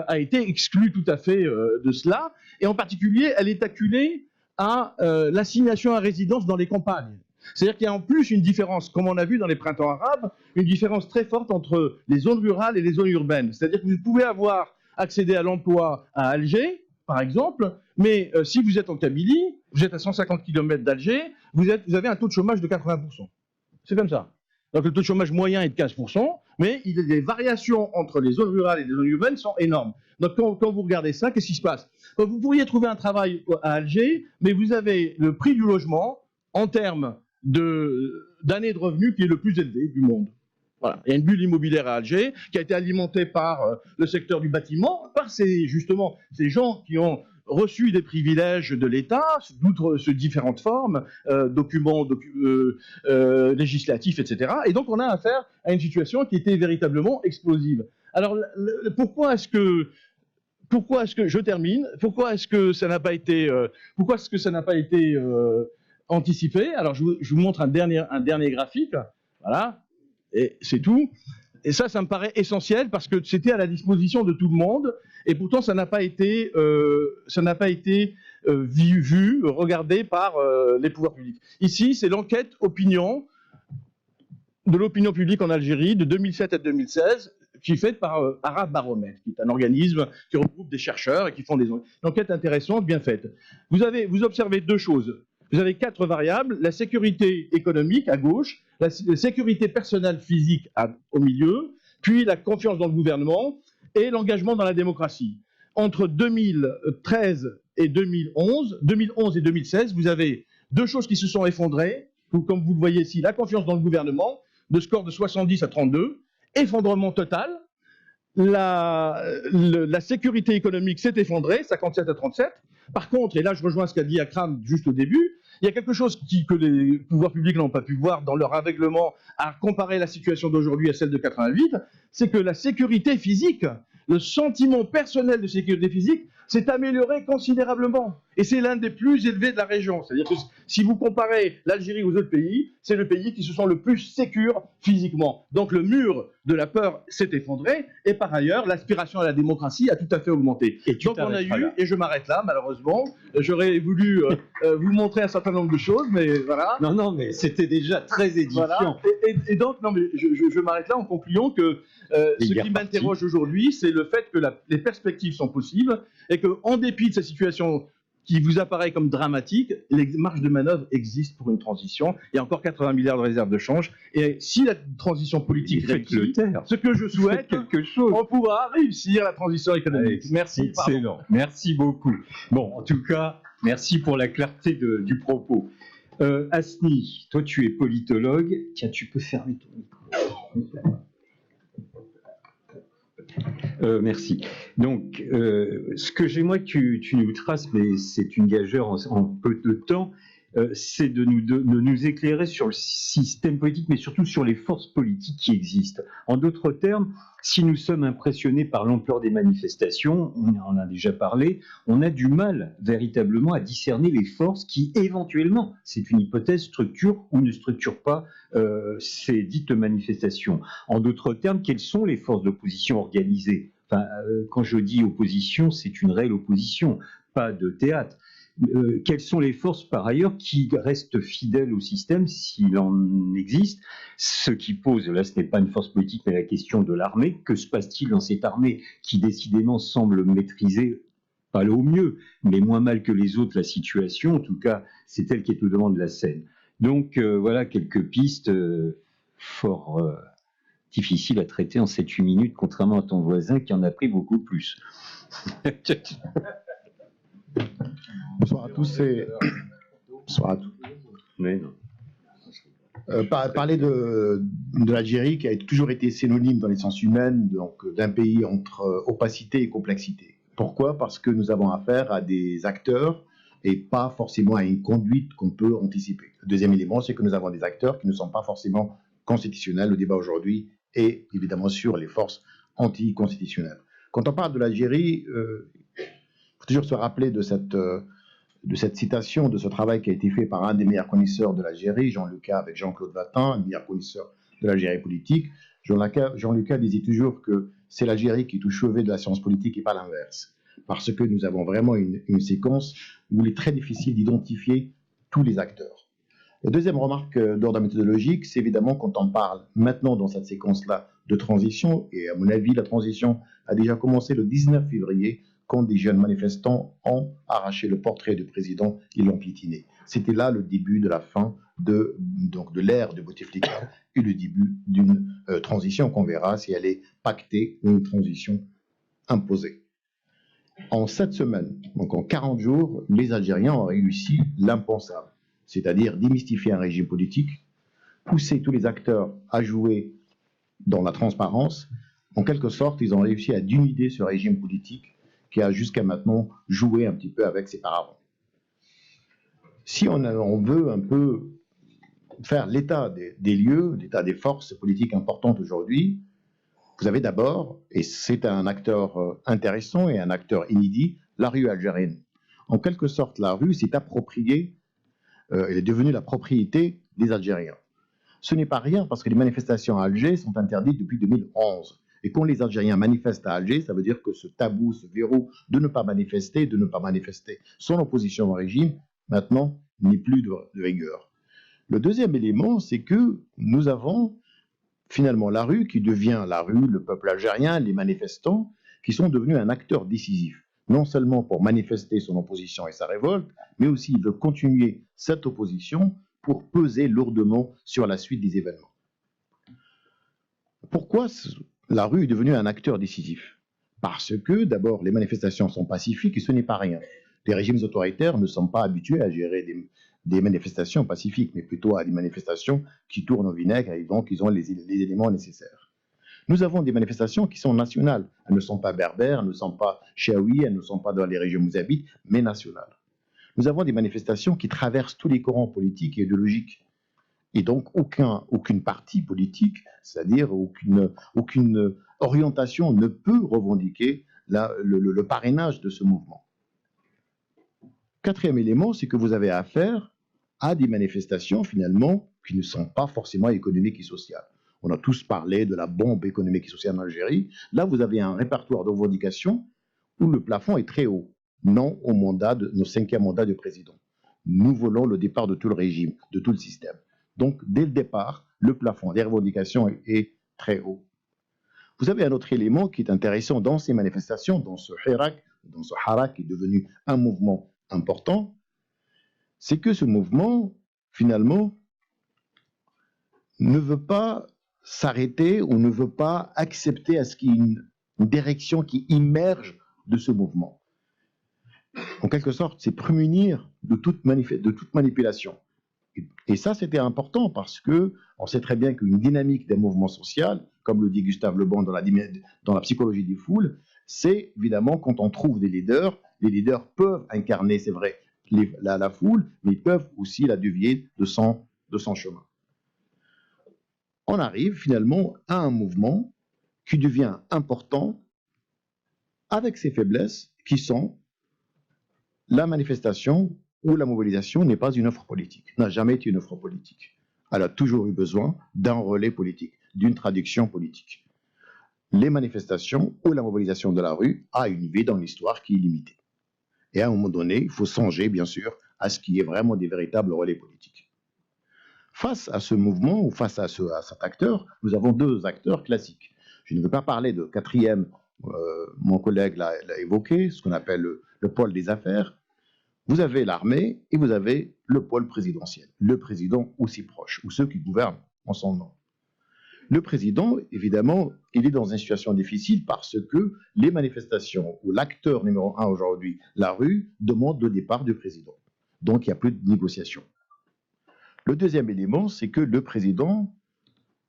a été exclue tout à fait de cela, et en particulier, elle est acculée à l'assignation à résidence dans les campagnes. C'est-à-dire qu'il y a en plus une différence, comme on a vu dans les printemps arabes, une différence très forte entre les zones rurales et les zones urbaines. C'est-à-dire que vous pouvez avoir accédé à l'emploi à Alger, par exemple, mais si vous êtes en Kabylie, vous êtes à 150 km d'Alger, vous avez un taux de chômage de 80%. C'est comme ça. Donc le taux de chômage moyen est de 15%, mais les variations entre les zones rurales et les zones urbaines sont énormes. Donc quand vous regardez ça, qu'est-ce qui se passe? Vous pourriez trouver un travail à Alger, mais vous avez le prix du logement en termes d'années de revenus qui est le plus élevé du monde. Voilà. Il y a une bulle immobilière à Alger qui a été alimentée par le secteur du bâtiment, par ces gens qui ont reçu des privilèges de l'État sous différentes formes, documents législatifs, etc. Et donc on a affaire à une situation qui était véritablement explosive. Alors pourquoi est-ce que je termine? Pourquoi est-ce que ça n'a pas été anticipé? Alors je vous montre un dernier graphique. Vu et c'est tout. Et ça me paraît essentiel parce que c'était à la disposition de tout le monde, et pourtant ça n'a pas été regardé par les pouvoirs publics. Ici, c'est l'enquête de l'opinion publique en Algérie de 2007 à 2016, qui est faite par Arab Barometer, qui est un organisme qui regroupe des chercheurs et qui font des enquêtes intéressantes, bien faites. Vous observez deux choses. Vous avez 4 variables: la sécurité économique à gauche, la sécurité personnelle physique au milieu, puis la confiance dans le gouvernement et l'engagement dans la démocratie. Entre 2013 et 2011 et 2016, vous avez deux choses qui se sont effondrées, comme vous le voyez ici, la confiance dans le gouvernement, de score de 70 à 32, effondrement total. La sécurité économique s'est effondrée, 57 à 37. Par contre, et là je rejoins ce qu'a dit Akram juste au début, il y a quelque chose que les pouvoirs publics n'ont pas pu voir dans leur aveuglement à comparer la situation d'aujourd'hui à celle de 88, c'est que la sécurité physique, le sentiment personnel de sécurité physique s'est amélioré considérablement. Et c'est l'un des plus élevés de la région. C'est-à-dire que si vous comparez l'Algérie aux autres pays, c'est le pays qui se sent le plus sécure physiquement. Donc le mur de la peur s'est effondré, et par ailleurs, l'aspiration à la démocratie a tout à fait augmenté. Donc on a eu, et je m'arrête là, malheureusement, j'aurais voulu vous montrer un certain nombre de choses, mais voilà. Non, mais c'était déjà très édifiant. Voilà. Et donc, non, mais je m'arrête là en concluant que ce qui m'interroge aujourd'hui, c'est le fait que les perspectives sont possibles, et qu'en dépit de cette situation qui vous apparaît comme dramatique, les marges de manœuvre existent pour une transition. Il y a encore 80 milliards de réserves de change. Et si la transition politique réussit, ce que je souhaite, on pourra réussir la transition économique. Merci. Excellent. Merci beaucoup. Bon, en tout cas, merci pour la clarté du propos. Asni, toi tu es politologue. Tiens, tu peux fermer ton micro. Merci. Donc, ce que j'aimerais que tu nous traces, mais c'est une gageure en peu de temps, c'est de nous éclairer sur le système politique, mais surtout sur les forces politiques qui existent. En d'autres termes, si nous sommes impressionnés par l'ampleur des manifestations, on en a déjà parlé, on a du mal véritablement à discerner les forces qui, éventuellement, c'est une hypothèse, structurent ou ne structurent pas ces dites manifestations. En d'autres termes, quelles sont les forces d'opposition organisées? Enfin, quand je dis opposition, c'est une réelle opposition, pas de théâtre. Quelles sont les forces par ailleurs qui restent fidèles au système s'il en existe? Ce qui pose, là ce n'est pas une force politique mais la question de l'armée. Que se passe-t-il dans cette armée qui décidément semble maîtriser, pas au mieux, mais moins mal que les autres la situation? En tout cas, c'est elle qui est au devant de la scène. Donc voilà quelques pistes fort difficile à traiter en 7-8 minutes, contrairement à ton voisin qui en a pris beaucoup plus. Bonsoir à tous et bonsoir à tous. Mais non. Parler de l'Algérie qui a toujours été synonyme dans l'essence humaine d'un pays entre opacité et complexité. Pourquoi? Parce que nous avons affaire à des acteurs et pas forcément à une conduite qu'on peut anticiper. Le deuxième élément, c'est que nous avons des acteurs qui ne sont pas forcément constitutionnels. Le débat aujourd'hui est évidemment sur les forces anticonstitutionnelles. Quand on parle de l'Algérie, il faut toujours se rappeler de cette citation, de ce travail qui a été fait par un des meilleurs connaisseurs de l'Algérie, Jean Lucas, avec Jean-Claude Vatin, un meilleur connaisseur de l'Algérie politique. Jean Lucas disait toujours que c'est l'Algérie qui est au chevet de la science politique et pas l'inverse. Parce que nous avons vraiment une séquence où il est très difficile d'identifier tous les acteurs. La deuxième remarque d'ordre méthodologique, c'est évidemment quand on parle maintenant dans cette séquence-là de transition, et à mon avis, la transition a déjà commencé le 19 février, quand des jeunes manifestants ont arraché le portrait du président et l'ont piétiné. C'était là le début de la fin de l'ère de Bouteflika et le début d'une transition qu'on verra si elle est pactée ou une transition imposée. En 7 semaines, donc en 40 jours, les Algériens ont réussi l'impensable, c'est-à-dire démystifier un régime politique, pousser tous les acteurs à jouer dans la transparence. En quelque sorte, ils ont réussi à dénuder ce régime politique qui a jusqu'à maintenant joué un petit peu avec ses paravents. Si on veut un peu faire l'état des lieux, l'état des forces politiques importantes aujourd'hui, vous avez d'abord, et c'est un acteur intéressant et un acteur inédit, la rue algérienne. En quelque sorte, la rue s'est appropriée, elle est devenue la propriété des Algériens. Ce n'est pas rien parce que les manifestations à Alger sont interdites depuis 2011. Et quand les Algériens manifestent à Alger, ça veut dire que ce tabou, ce verrou de ne pas manifester son opposition au régime, maintenant, n'est plus de rigueur. Le deuxième élément, c'est que nous avons finalement la rue qui devient la rue, le peuple algérien, les manifestants, qui sont devenus un acteur décisif. Non seulement pour manifester son opposition et sa révolte, mais aussi il veut continuer cette opposition pour peser lourdement sur la suite des événements. Pourquoi la rue est devenue un acteur décisif? Parce que, d'abord, les manifestations sont pacifiques et ce n'est pas rien. Les régimes autoritaires ne sont pas habitués à gérer des manifestations pacifiques, mais plutôt à des manifestations qui tournent au vinaigre et donc ils ont les éléments nécessaires. Nous avons des manifestations qui sont nationales. Elles ne sont pas berbères, elles ne sont pas chaouis, elles ne sont pas dans les régions où vous habitez, mais nationales. Nous avons des manifestations qui traversent tous les courants politiques et idéologiques. Et donc, aucune parti politique, c'est-à-dire aucune orientation ne peut revendiquer le parrainage de ce mouvement. Quatrième élément, c'est que vous avez affaire à des manifestations, finalement, qui ne sont pas forcément économiques et sociales. On a tous parlé de la bombe économique et sociale en Algérie. Là, vous avez un répertoire de revendications où le plafond est très haut. Non au mandat nos 5e mandat de président. Nous voulons le départ de tout le régime, de tout le système. Donc, dès le départ, le plafond des revendications est très haut. Vous avez un autre élément qui est intéressant dans ces manifestations, dans ce harak qui est devenu un mouvement important, c'est que ce mouvement, finalement, ne veut pas s'arrêter ou ne veut pas accepter à ce qu'il y ait une direction qui immerge de ce mouvement. En quelque sorte, c'est prémunir de toute manipulation. Et ça, c'était important parce que on sait très bien qu'une dynamique d'un mouvement social, comme le dit Gustave Le Bon dans la psychologie des foules, c'est évidemment quand on trouve des leaders, les leaders peuvent incarner, c'est vrai, la foule, mais ils peuvent aussi la dévier de son chemin. On arrive finalement à un mouvement qui devient important avec ses faiblesses qui sont la manifestation où la mobilisation n'est pas une offre politique, n'a jamais été une offre politique. Elle a toujours eu besoin d'un relais politique, d'une traduction politique. Les manifestations ou la mobilisation de la rue a une vie dans l'histoire qui est limitée. Et à un moment donné, il faut songer, bien sûr, à ce qu'il y ait vraiment des véritables relais politiques. Face à ce mouvement ou face à cet acteur, nous avons deux acteurs classiques. Je ne veux pas parler de quatrième, mon collègue l'a évoqué, ce qu'on appelle le pôle des affaires. Vous avez l'armée et vous avez le pôle présidentiel, le président ou si proche, ou ceux qui gouvernent en son nom. Le président, évidemment, il est dans une situation difficile parce que les manifestations où l'acteur numéro 1 aujourd'hui, la rue, demande le départ du président. Donc, il n'y a plus de négociation. Le deuxième élément, c'est que le président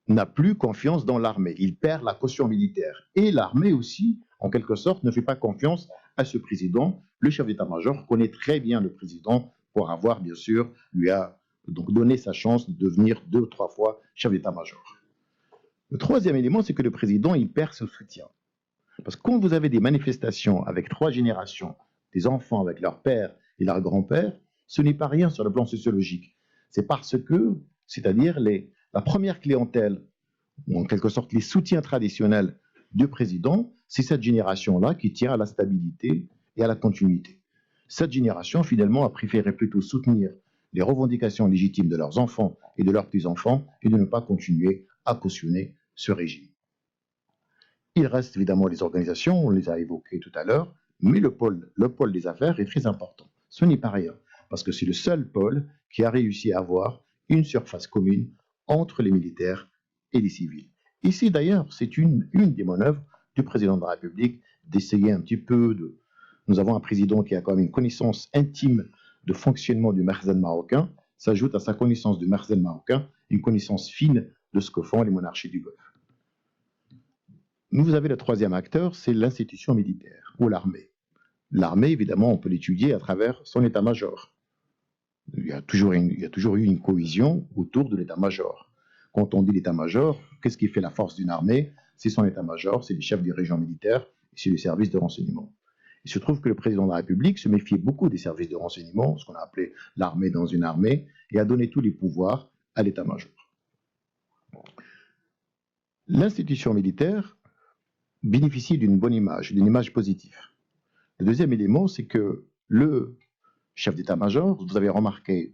n'a plus confiance dans l'armée. Il perd la caution militaire. Et l'armée aussi, en quelque sorte, ne fait pas confiance à ce président. Le chef d'état-major connaît très bien le président pour avoir, bien sûr, lui a donc donné sa chance de devenir 2 ou 3 fois chef d'état-major. Le troisième élément, c'est que le président, il perd ce soutien. Parce que quand vous avez des manifestations avec 3 générations, des enfants avec leur père et leur grand-père, ce n'est pas rien sur le plan sociologique. C'est parce que, c'est-à-dire la première clientèle, ou en quelque sorte les soutiens traditionnels du président, c'est cette génération-là qui tient à la stabilité et à la continuité. Cette génération, finalement, a préféré plutôt soutenir les revendications légitimes de leurs enfants et de leurs petits-enfants et de ne pas continuer à cautionner ce régime. Il reste évidemment les organisations, on les a évoquées tout à l'heure, mais le pôle des affaires est très important. Ce n'est pas rien, parce que c'est le seul pôle qui a réussi à avoir une surface commune entre les militaires et les civils. Ici, d'ailleurs, c'est une des manœuvres du président de la République d'essayer un petit peu de... Nous avons un président qui a quand même une connaissance intime de fonctionnement du Makhzen marocain, s'ajoute à sa connaissance du Makhzen marocain une connaissance fine de ce que font les monarchies du Golfe. Vous avez le troisième acteur, c'est l'institution militaire, ou l'armée. L'armée, évidemment, on peut l'étudier à travers son état-major. Il y a toujours eu une cohésion autour de l'état-major. Quand on dit l'état-major, qu'est-ce qui fait la force d'une armée? C'est son état-major, c'est les chefs des régions militaires, et c'est les services de renseignement. Il se trouve que le président de la République se méfiait beaucoup des services de renseignement, ce qu'on a appelé l'armée dans une armée, et a donné tous les pouvoirs à l'état-major. L'institution militaire bénéficie d'une bonne image, d'une image positive. Le deuxième élément, c'est que le chef d'état-major, vous avez remarqué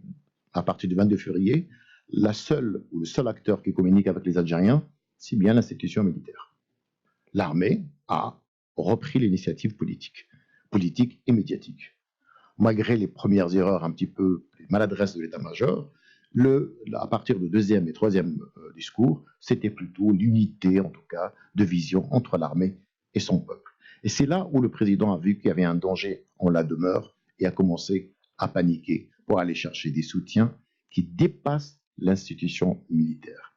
à partir du 22 février, le seul acteur qui communique avec les Algériens, c'est bien l'institution militaire. L'armée a repris l'initiative politique et médiatique. Malgré les premières erreurs, un petit peu les maladresses de l'état-major, à partir du deuxième et troisième discours, c'était plutôt l'unité, en tout cas, de vision entre l'armée et son peuple. Et c'est là où le président a vu qu'il y avait un danger en la demeure et a commencé à paniquer pour aller chercher des soutiens qui dépassent l'institution militaire.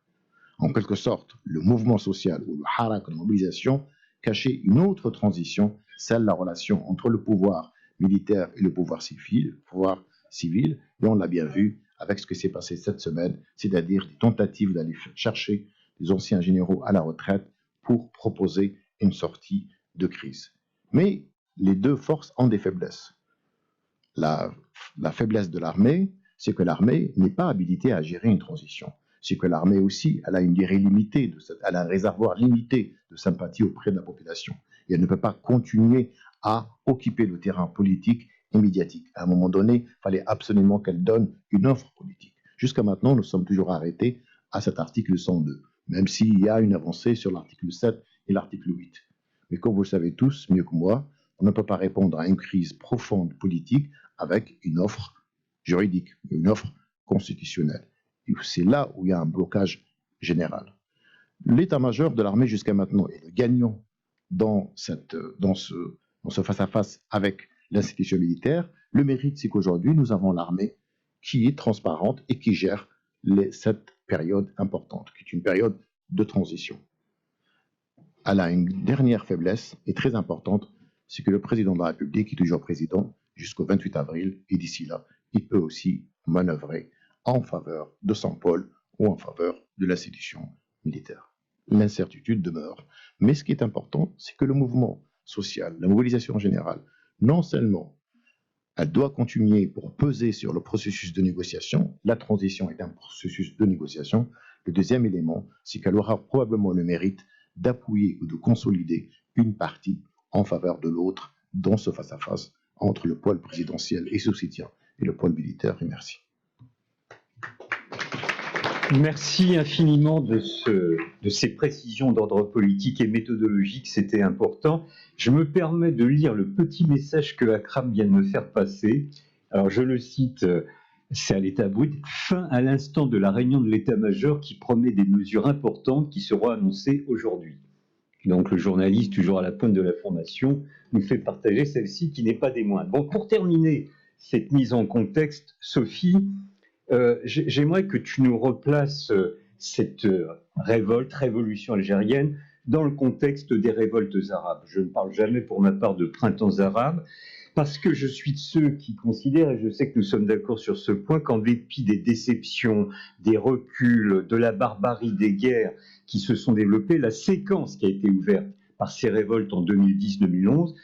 En quelque sorte, le mouvement social ou le harak, la mobilisation, cachait une autre transition, celle de la relation entre le pouvoir militaire et le pouvoir civil, et on l'a bien vu avec ce qui s'est passé cette semaine, c'est-à-dire des tentatives d'aller chercher des anciens généraux à la retraite pour proposer une sortie de crise. Mais les deux forces ont des faiblesses. La faiblesse de l'armée, c'est que l'armée n'est pas habilitée à gérer une transition. C'est que l'armée aussi, elle a une durée limitée, elle a un réservoir limité de sympathie auprès de la population. Et elle ne peut pas continuer à occuper le terrain politique et médiatique. À un moment donné, il fallait absolument qu'elle donne une offre politique. Jusqu'à maintenant, nous sommes toujours arrêtés à cet article 102, même s'il y a une avancée sur l'article 7 et l'article 8. Mais comme vous le savez tous, mieux que moi, on ne peut pas répondre à une crise profonde politique avec une offre juridique, une offre constitutionnelle. Et c'est là où il y a un blocage général. L'état-major de l'armée jusqu'à maintenant est le gagnant dans ce face-à-face avec l'institution militaire. Le mérite, c'est qu'aujourd'hui, nous avons l'armée qui est transparente et qui gère cette période importante, qui est une période de transition. Elle a une dernière faiblesse, et très importante, c'est que le président de la République est toujours président jusqu'au 28 avril, et d'ici là, il peut aussi manœuvrer en faveur de son pôle ou en faveur de l'institution militaire. L'incertitude demeure. Mais ce qui est important, c'est que le mouvement social, la mobilisation générale, non seulement elle doit continuer pour peser sur le processus de négociation, la transition est un processus de négociation. Le deuxième élément, c'est qu'elle aura probablement le mérite d'appuyer ou de consolider une partie en faveur de l'autre dans ce face-à-face entre le pôle présidentiel et soutien et le pôle militaire. Et merci. Merci infiniment de ces précisions d'ordre politique et méthodologique, c'était important. Je me permets de lire le petit message que Akram vient de me faire passer. Alors je le cite, c'est à l'état brut, fin à l'instant de la réunion de l'état-major qui promet des mesures importantes qui seront annoncées aujourd'hui. Donc le journaliste, toujours à la pointe de l'information, nous fait partager celle-ci qui n'est pas des moindres. Bon, pour terminer cette mise en contexte, Sophie, j'aimerais que tu nous replaces cette révolution algérienne dans le contexte des révoltes arabes. Je ne parle jamais pour ma part de printemps arabe, parce que je suis de ceux qui considèrent, et je sais que nous sommes d'accord sur ce point, qu'en dépit des déceptions, des reculs, de la barbarie des guerres qui se sont développées, la séquence qui a été ouverte par ces révoltes en 2010-2011,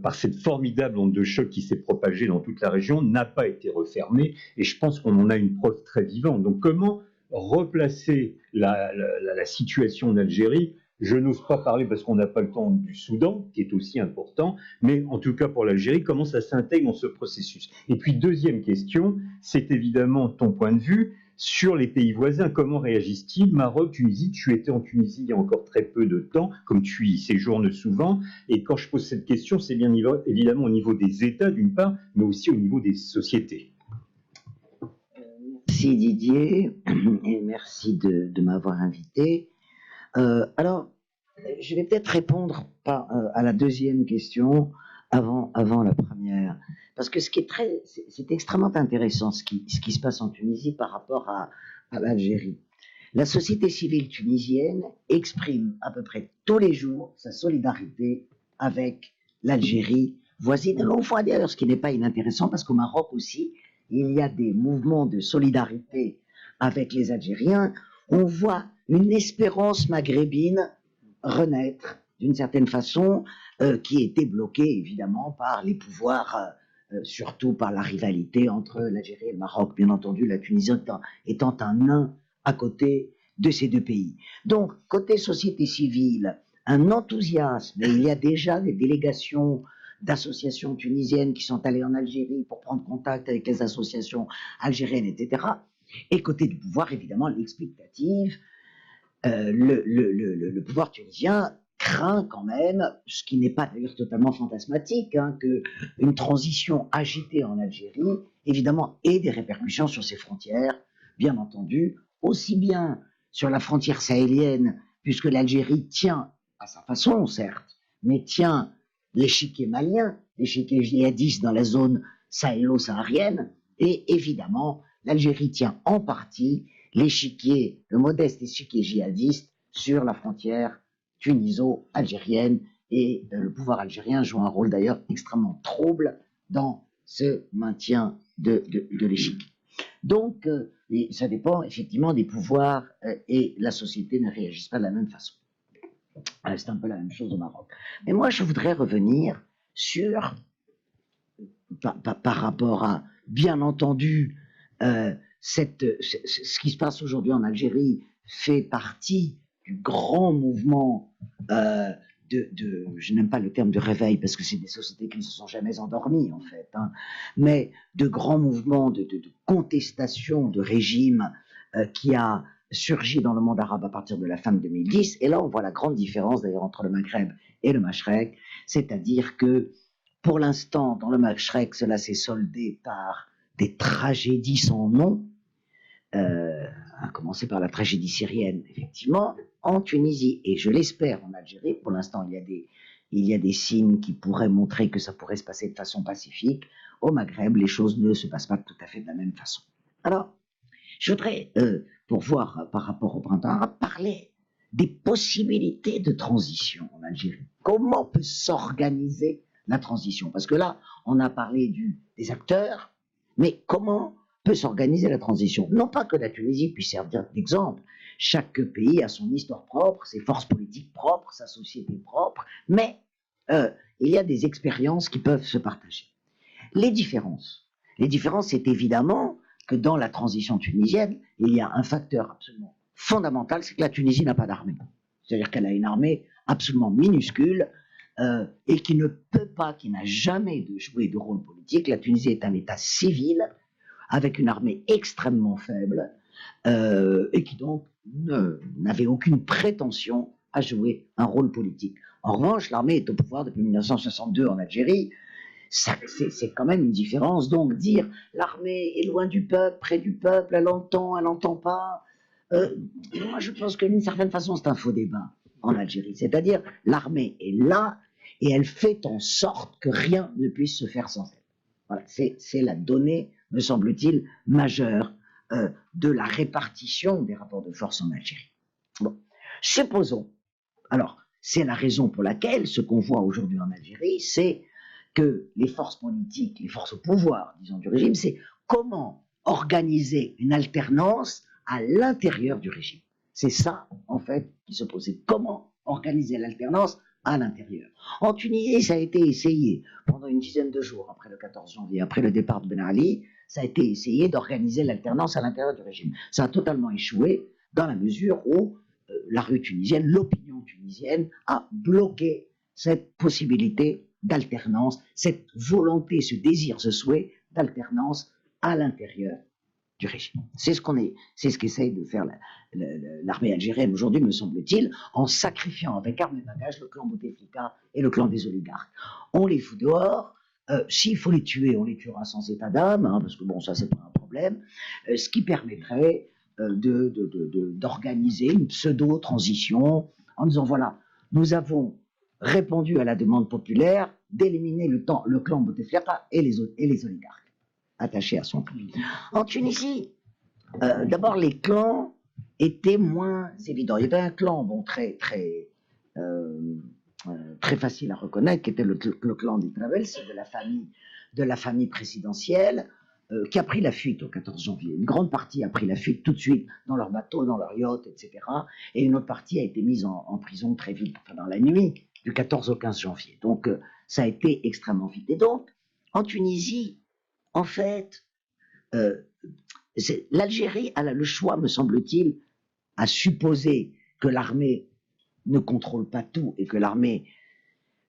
par cette formidable onde de choc qui s'est propagée dans toute la région, n'a pas été refermée, et je pense qu'on en a une preuve très vivante. Donc comment replacer la situation en Algérie? Je n'ose pas parler parce qu'on n'a pas le temps du Soudan, qui est aussi important, mais en tout cas pour l'Algérie, comment ça s'intègre dans ce processus? Et puis deuxième question, c'est évidemment ton point de vue sur les pays voisins. Comment réagissent-ils? Maroc, Tunisie, tu étais en Tunisie il y a encore très peu de temps, comme tu y séjournes souvent, et quand je pose cette question, c'est bien évidemment au niveau des États d'une part, mais aussi au niveau des sociétés. Merci Didier, et merci de m'avoir invité. Alors, je vais peut-être répondre à la deuxième question avant la première, parce que c'est extrêmement intéressant ce qui se passe en Tunisie par rapport à l'Algérie. La société civile tunisienne exprime à peu près tous les jours sa solidarité avec l'Algérie voisine. On voit d'ailleurs, ce qui n'est pas inintéressant, parce qu'au Maroc aussi, il y a des mouvements de solidarité avec les Algériens. On voit une espérance maghrébine renaître d'une certaine façon, qui était bloquée évidemment par les pouvoirs, surtout par la rivalité entre l'Algérie et le Maroc, bien entendu, la Tunisie étant un nain à côté de ces deux pays. Donc, côté société civile, un enthousiasme, et il y a déjà des délégations d'associations tunisiennes qui sont allées en Algérie pour prendre contact avec les associations algériennes, etc. Et côté du pouvoir, évidemment, l'expectative, le pouvoir tunisien craint quand même, ce qui n'est pas d'ailleurs totalement fantasmatique, qu'une transition agitée en Algérie, évidemment, ait des répercussions sur ses frontières, bien entendu, aussi bien sur la frontière sahélienne, puisque l'Algérie tient, à sa façon certes, mais tient l'échiquier malien, l'échiquier djihadiste dans la zone sahélo-saharienne, et évidemment, l'Algérie tient en partie le modeste échiquier djihadiste sur la frontière tuniso-algérienne, et le pouvoir algérien joue un rôle d'ailleurs extrêmement trouble dans ce maintien de l'échiquier. Donc, ça dépend effectivement des pouvoirs, et la société ne réagit pas de la même façon. C'est un peu la même chose au Maroc. Mais moi, je voudrais revenir sur, par rapport à, bien entendu, ce qui se passe aujourd'hui en Algérie fait partie du grand mouvement je n'aime pas le terme de réveil, parce que c'est des sociétés qui ne se sont jamais endormies en fait, mais de grands mouvements de contestation de régime qui a surgi dans le monde arabe à partir de la fin de 2010. Et là, on voit la grande différence d'ailleurs entre le Maghreb et le Machrek, c'est-à-dire que pour l'instant, dans le Machrek, cela s'est soldé par des tragédies sans nom, à commencer par la tragédie syrienne, effectivement, en Tunisie, et je l'espère en Algérie. Pour l'instant, il y a des signes qui pourraient montrer que ça pourrait se passer de façon pacifique. Au Maghreb, les choses ne se passent pas tout à fait de la même façon. Alors, je voudrais, pour voir par rapport au printemps arabe, parler des possibilités de transition en Algérie. Comment peut s'organiser la transition? Parce que là, on a parlé des acteurs, mais comment peut s'organiser la transition? Non pas que la Tunisie puisse servir d'exemple. Chaque pays a son histoire propre, ses forces politiques propres, sa société propre, mais il y a des expériences qui peuvent se partager. Les différences, c'est évidemment que dans la transition tunisienne, il y a un facteur absolument fondamental, c'est que la Tunisie n'a pas d'armée. C'est-à-dire qu'elle a une armée absolument minuscule, et qui ne peut pas, qui n'a jamais joué de rôle politique. La Tunisie est un État civil, avec une armée extrêmement faible, et qui donc n'avait aucune prétention à jouer un rôle politique. En revanche, l'armée est au pouvoir depuis 1962 en Algérie, c'est quand même une différence. Donc dire l'armée est loin du peuple, près du peuple, elle n'entend pas. Moi, je pense que d'une certaine façon, c'est un faux débat en Algérie. C'est-à-dire, l'armée est là et elle fait en sorte que rien ne puisse se faire sans elle. Voilà, c'est la donnée, me semble-t-il, majeure de la répartition des rapports de force en Algérie. Bon, supposons, alors, c'est la raison pour laquelle ce qu'on voit aujourd'hui en Algérie, c'est que les forces politiques, les forces au pouvoir, disons, du régime, c'est comment organiser une alternance à l'intérieur du régime. C'est ça, en fait, qui se pose. C'est comment organiser l'alternance à l'intérieur. En Tunisie, ça a été essayé pendant une dizaine de jours après le 14 janvier, après le départ de Ben Ali, ça a été essayé d'organiser l'alternance à l'intérieur du régime. Ça a totalement échoué dans la mesure où la rue tunisienne, l'opinion tunisienne a bloqué cette possibilité d'alternance, cette volonté, ce désir, ce souhait d'alternance à l'intérieur du régime. C'est ce qu'essaye de faire l'armée algérienne aujourd'hui, me semble-t-il, en sacrifiant avec armes et bagages le clan Bouteflika et le clan des oligarques. On les fout dehors. S'il faut les tuer, on les tuera sans état d'âme, hein, parce que bon, ça c'est pas un problème. Ce qui permettrait d'organiser une pseudo-transition en disant voilà, nous avons répondu à la demande populaire d'éliminer le clan Bouteflika et les oligarques attachés à son clan. En Tunisie, d'abord les clans étaient moins évidents. Il y avait un clan bon, très facile à reconnaître, qui était le clan des Travels, de la famille présidentielle, qui a pris la fuite au 14 janvier. Une grande partie a pris la fuite tout de suite dans leur bateau, dans leur yacht, etc. Et une autre partie a été mise en prison très vite, enfin, dans la nuit du 14 au 15 janvier. Donc ça a été extrêmement vite. Et donc, en Tunisie, en fait, l'Algérie a le choix, me semble-t-il, à supposer que l'armée ne contrôle pas tout et que l'armée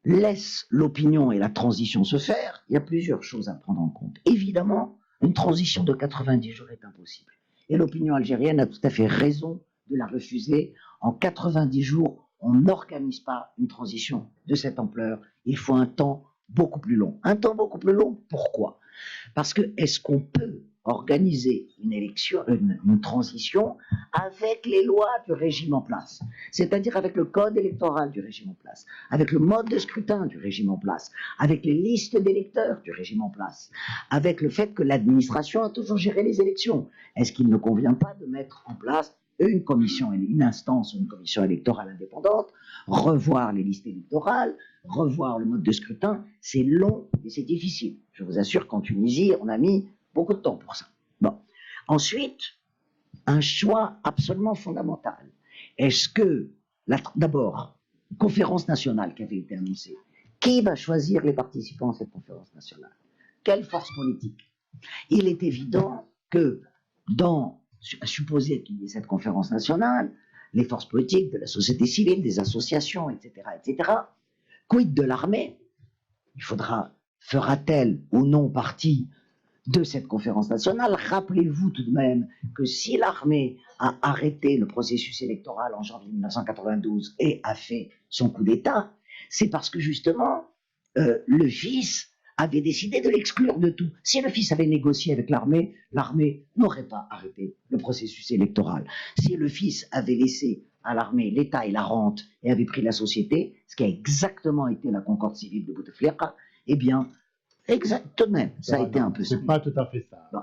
laisse l'opinion et la transition se faire. Il y a plusieurs choses à prendre en compte. Évidemment, une transition de 90 jours est impossible. Et l'opinion algérienne a tout à fait raison de la refuser. En 90 jours, on n'organise pas une transition de cette ampleur. Il faut un temps beaucoup plus long. Un temps beaucoup plus long, pourquoi ? Parce que est-ce qu'on peut organiser une élection, une transition avec les lois du régime en place, c'est-à-dire avec le code électoral du régime en place, avec le mode de scrutin du régime en place, avec les listes d'électeurs du régime en place, avec le fait que l'administration a toujours géré les élections. Est-ce qu'il ne convient pas de mettre en place une commission, une instance, une commission électorale indépendante, revoir les listes électorales, revoir le mode de scrutin? C'est long et c'est difficile. Je vous assure qu'en Tunisie, on a mis beaucoup de temps pour ça. Bon. Ensuite, un choix absolument fondamental. Est-ce que, d'abord, conférence nationale qui avait été annoncée, qui va choisir les participants à cette conférence nationale? Quelle force politique? Il est évident que, à supposer qu'il y ait cette conférence nationale, les forces politiques, de la société civile, des associations, etc., quid de l'armée? Fera-t-elle ou non partie de cette conférence nationale? Rappelez-vous tout de même que si l'armée a arrêté le processus électoral en janvier 1992 et a fait son coup d'État, c'est parce que justement le fils avait décidé de l'exclure de tout. Si le fils avait négocié avec l'armée, l'armée n'aurait pas arrêté le processus électoral. Si le fils avait laissé à l'armée l'État et la rente et avait pris la société, ce qui a exactement été la concorde civile de Bouteflika, eh bien, exactement, ça a été un peu ça. C'est pas tout à fait ça. Bon.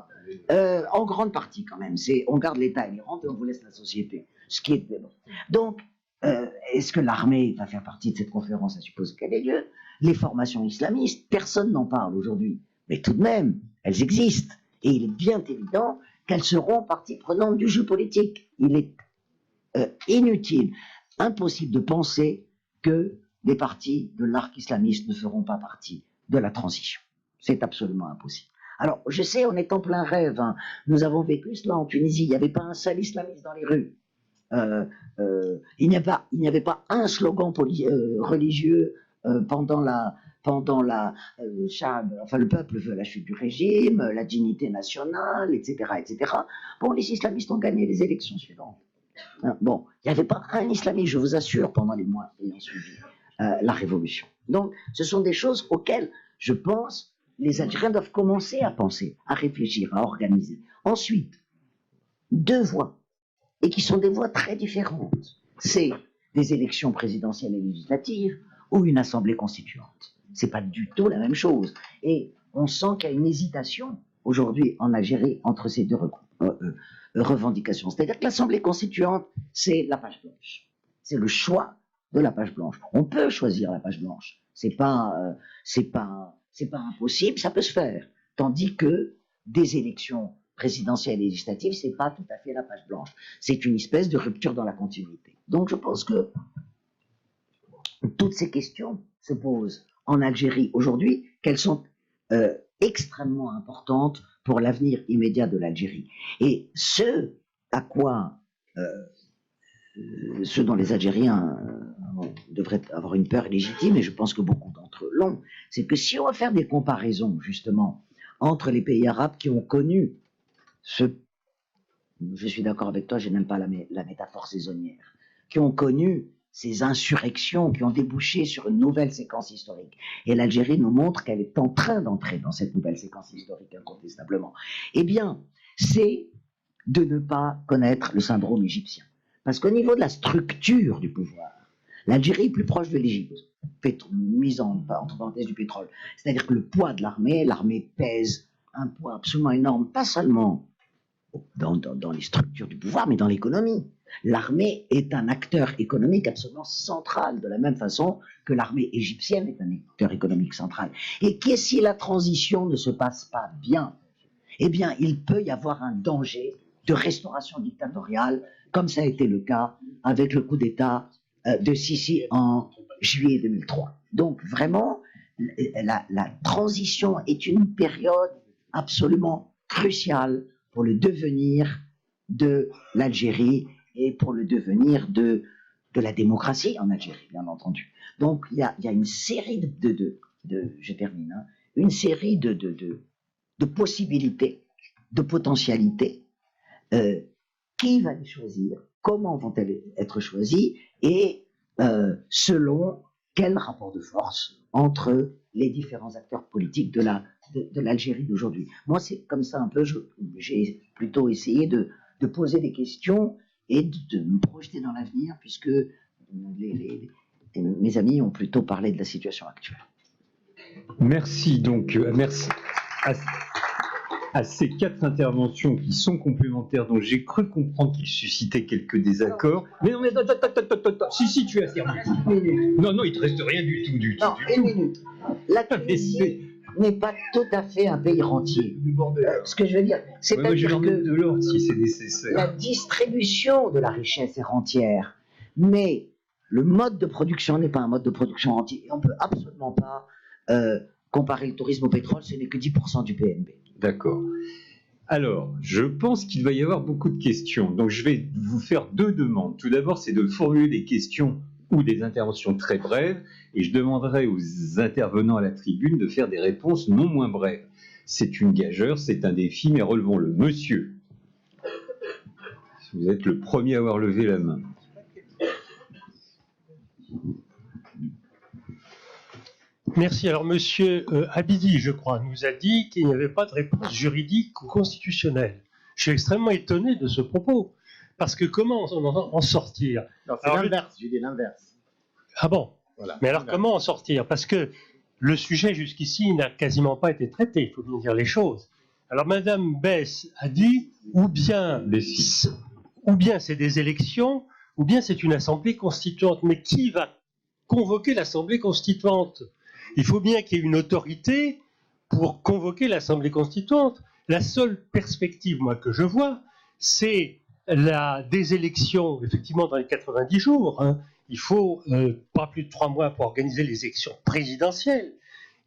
En grande partie quand même, on garde l'État et les rentes et on vous laisse la société. Ce qui est bon. Donc, est-ce que l'armée va faire partie de cette conférence? À supposer qu'elle ait lieu. Les formations islamistes, personne n'en parle aujourd'hui, mais tout de même, elles existent. Et il est bien évident qu'elles seront partie prenante du jeu politique. Il est inutile, impossible de penser que des partis de l'arc islamiste ne feront pas partie de la transition. C'est absolument impossible. Alors, je sais, on est en plein rêve. Hein. Nous avons vécu cela en Tunisie. Il n'y avait pas un seul islamiste dans les rues. Il n'y avait pas un slogan religieux pendant le peuple veut la chute du régime, la dignité nationale, etc., etc. Bon, les islamistes ont gagné les élections suivantes. Bon, il n'y avait pas un islamiste, je vous assure, pendant les mois ayant suivi la révolution. Donc, ce sont des choses auxquelles je pense, les Algériens doivent commencer à penser, à réfléchir, à organiser. Ensuite, deux voies, et qui sont des voies très différentes. C'est des élections présidentielles et législatives ou une assemblée constituante. C'est pas du tout la même chose. Et on sent qu'il y a une hésitation aujourd'hui en Algérie entre ces deux revendications. C'est-à-dire que l'assemblée constituante, c'est la page blanche. C'est le choix de la page blanche. On peut choisir la page blanche. C'est pas impossible, ça peut se faire. Tandis que des élections présidentielles et législatives, c'est pas tout à fait la page blanche. C'est une espèce de rupture dans la continuité. Donc je pense que toutes ces questions se posent en Algérie aujourd'hui, qu'elles sont extrêmement importantes pour l'avenir immédiat de l'Algérie. Et ce dont les Algériens devraient avoir une peur légitime, et je pense que beaucoup d'entre eux l'ont, c'est que si on va faire des comparaisons, justement, entre les pays arabes qui ont connu je suis d'accord avec toi, je n'aime pas la métaphore saisonnière, qui ont connu ces insurrections qui ont débouché sur une nouvelle séquence historique. Et l'Algérie nous montre qu'elle est en train d'entrer dans cette nouvelle séquence historique, incontestablement. Eh bien, c'est de ne pas connaître le syndrome égyptien. Parce qu'au niveau de la structure du pouvoir, l'Algérie est plus proche de l'Égypte, mise entre parenthèses du pétrole. C'est-à-dire que le poids de l'armée pèse un poids absolument énorme, pas seulement dans les structures du pouvoir, mais dans l'économie. L'armée est un acteur économique absolument central, de la même façon que l'armée égyptienne est un acteur économique central. Et que si la transition ne se passe pas bien, eh bien, il peut y avoir un danger de restauration dictatoriale, comme ça a été le cas avec le coup d'État de Sisi en juillet 2003. Donc, vraiment, la transition est une période absolument cruciale pour le devenir de l'Algérie et pour le devenir de la démocratie en Algérie, bien entendu. Donc, il y a une série je termine, hein, une série de possibilités, de potentialités. Qui va les choisir? Comment vont-elles être choisies? Et selon quel rapport de force entre les différents acteurs politiques de l'Algérie d'aujourd'hui. Moi, c'est comme ça un peu, j'ai plutôt essayé de poser des questions et de me projeter dans l'avenir, puisque mes amis ont plutôt parlé de la situation actuelle. Merci donc, merci à ces quatre interventions qui sont complémentaires, dont j'ai cru comprendre qu'ils suscitaient quelques désaccords. Mais non, mais attends, si tu as terminé. Non, il te reste rien du tout. Non, une minute. La Tunisie n'est pas tout à fait un pays rentier. Ce que je veux dire, c'est-à-dire que de l'ordre si c'est nécessaire. La distribution de la richesse est rentière, mais le mode de production n'est pas un mode de production rentier. On ne peut absolument pas comparer le tourisme au pétrole, ce n'est que 10% du PNB. D'accord. Alors, je pense qu'il va y avoir beaucoup de questions. Donc, je vais vous faire deux demandes. Tout d'abord, c'est de formuler des questions ou des interventions très brèves, et je demanderai aux intervenants à la tribune de faire des réponses non moins brèves. C'est une gageure, c'est un défi, mais relevons-le. Monsieur, vous êtes le premier à avoir levé la main. Merci. Alors, monsieur Abidi, je crois, nous a dit qu'il n'y avait pas de réponse juridique ou constitutionnelle. Je suis extrêmement étonné de ce propos. Parce que comment en sortir? Non, c'est l'inverse, j'ai dit l'inverse. Ah bon? Voilà. Mais alors, comment en sortir? Parce que le sujet jusqu'ici n'a quasiment pas été traité, il faut bien dire les choses. Alors, Madame Bess a dit, ou bien c'est des élections, ou bien c'est une assemblée constituante. Mais qui va convoquer l'assemblée constituante? Il faut bien qu'il y ait une autorité pour convoquer l'assemblée constituante. La seule perspective, moi, que je vois, c'est des élections, effectivement, dans les 90 jours. Hein. Il faut pas plus de 3 mois pour organiser les élections présidentielles.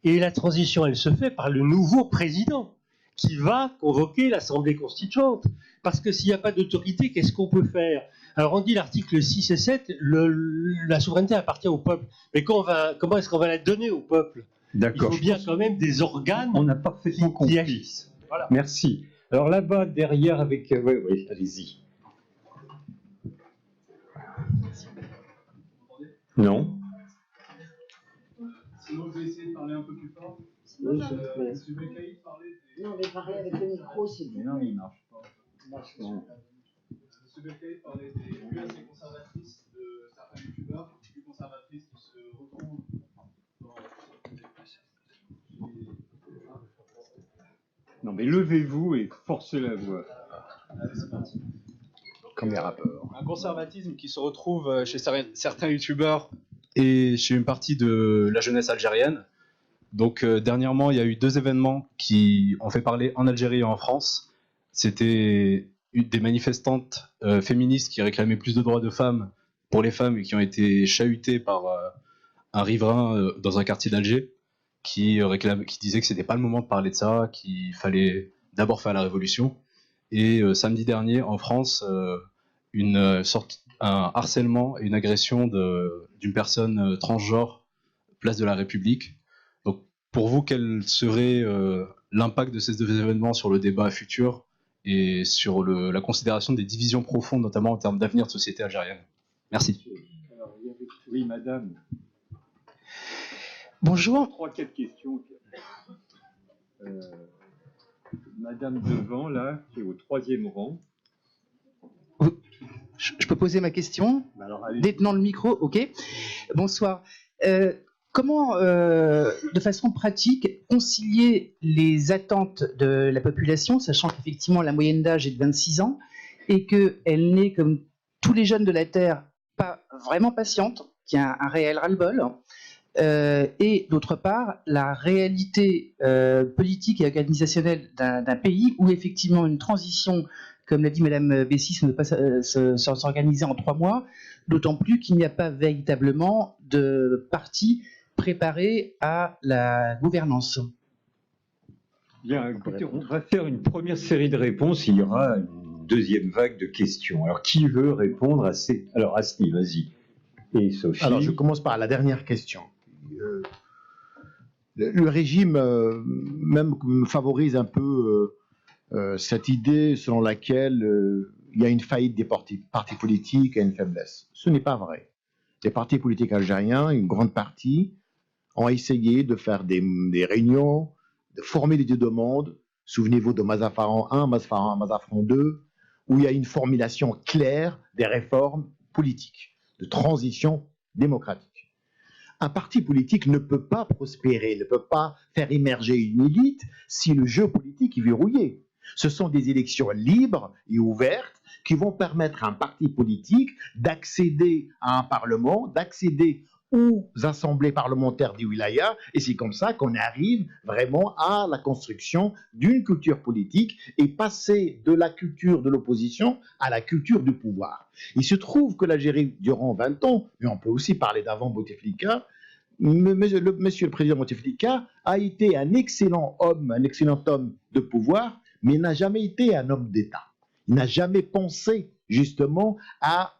Et la transition, elle se fait par le nouveau président qui va convoquer l'assemblée constituante. Parce que s'il n'y a pas d'autorité, qu'est-ce qu'on peut faire? Alors on dit l'article 6 et 7, la souveraineté appartient au peuple. Mais comment est-ce qu'on va la donner au peuple? D'accord. Il faut bien quand même des organes. On a parfaitement compris. Agissent. Voilà. Merci. Alors là-bas, derrière, avec... oui, allez-y. Non. Sinon, je vais essayer de parler un peu plus fort. Non, mais parlez avec le micro, s'il vous plaît. Non, il marche pas. M. Beccaï parlait des vues assez conservatrices de certains youtubeurs, plus conservatrices qui se retrouvent dans... Non, mais levez-vous et forcez la voix. C'est parti. Comme les rappeurs. Un conservatisme qui se retrouve chez certains youtubeurs et chez une partie de la jeunesse algérienne. Donc dernièrement, il y a eu 2 événements qui ont fait parler en Algérie et en France. C'était des manifestantes féministes qui réclamaient plus de droits de femmes pour les femmes et qui ont été chahutées par un riverain dans un quartier d'Alger qui disait que c'était pas le moment de parler de ça, qu'il fallait d'abord faire la révolution. Et samedi dernier, en France, un harcèlement et une agression d'une personne transgenre place de la République. Donc, pour vous, quel serait l'impact de ces 2 événements sur le débat futur et sur la considération des divisions profondes, notamment en termes d'avenir de société algérienne? Merci. Alors, oui, madame. Bonjour. 3-4 questions. Madame devant, là, qui est au 3e rang. Je peux poser ma question? Alors, allez. Détenant le micro, ok. Bonsoir. Comment, de façon pratique, concilier les attentes de la population, sachant qu'effectivement la moyenne d'âge est de 26 ans et qu'elle n'est, comme tous les jeunes de la Terre, pas vraiment patiente, qui a un réel ras-le-bol, et d'autre part, la réalité politique et organisationnelle d'un pays où effectivement une transition, comme l'a dit Madame Bessis, ne peut pas s'organiser en 3 mois, d'autant plus qu'il n'y a pas véritablement de parti préparé à la gouvernance. Bien, écoutez, on va faire une première série de réponses. Il y aura une deuxième vague de questions. Alors, qui veut répondre à ces... Alors, Asni, vas-y. Et Sophie. Alors, je commence par la dernière question. Le régime même favorise un peu cette idée selon laquelle il y a une faillite des partis politiques et une faiblesse. Ce n'est pas vrai. Les partis politiques algériens, une grande partie, ont essayé de faire des réunions, de former des demandes. Souvenez-vous de Mazafaran 1, Mazafaran 2, où il y a une formulation claire des réformes politiques, de transition démocratique. Un parti politique ne peut pas prospérer, ne peut pas faire émerger une élite si le jeu politique est verrouillé. Ce sont des élections libres et ouvertes qui vont permettre à un parti politique d'accéder à un parlement, d'accéder aux assemblées parlementaires du wilaya, et c'est comme ça qu'on arrive vraiment à la construction d'une culture politique et passer de la culture de l'opposition à la culture du pouvoir. Il se trouve que l'Algérie, durant 20 ans, et on peut aussi parler d'avant Bouteflika, monsieur le président Bouteflika a été un excellent homme de pouvoir, mais il n'a jamais été un homme d'État. Il n'a jamais pensé justement à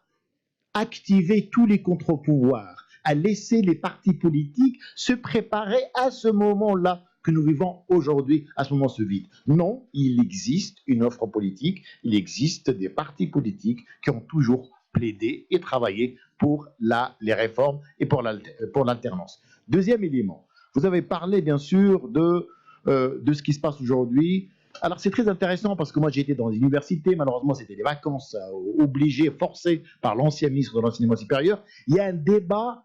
activer tous les contre-pouvoirs, à laisser les partis politiques se préparer à ce moment-là que nous vivons aujourd'hui, à ce moment ce vide. Non, il existe une offre politique, il existe des partis politiques qui ont toujours plaidé et travaillé pour les réformes et pour l'alternance. Deuxième élément, vous avez parlé bien sûr de ce qui se passe aujourd'hui. Alors c'est très intéressant parce que moi j'ai été dans une université, malheureusement c'était des vacances obligées, forcées par l'ancien ministre de l'enseignement supérieur. Il y a un débat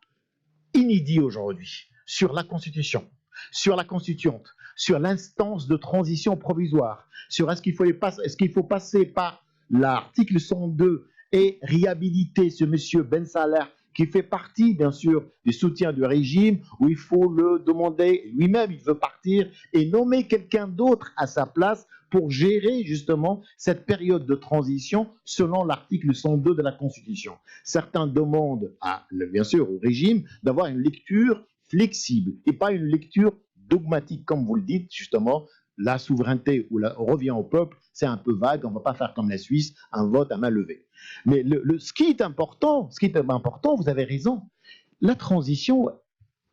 inédit aujourd'hui sur la Constitution, sur la Constituante, sur l'instance de transition provisoire, sur est-ce qu'il faut passer par l'article 102 et réhabiliter ce monsieur Ben Salah qui fait partie, bien sûr, du soutien du régime, où il faut le demander, lui-même, il veut partir, et nommer quelqu'un d'autre à sa place pour gérer, justement, cette période de transition selon l'article 102 de la Constitution. Certains demandent, bien sûr, au régime d'avoir une lecture flexible, et pas une lecture dogmatique, comme vous le dites, justement, la souveraineté revient au peuple, c'est un peu vague, on ne va pas faire comme la Suisse, un vote à main levée. Mais ce qui est important, vous avez raison, la transition,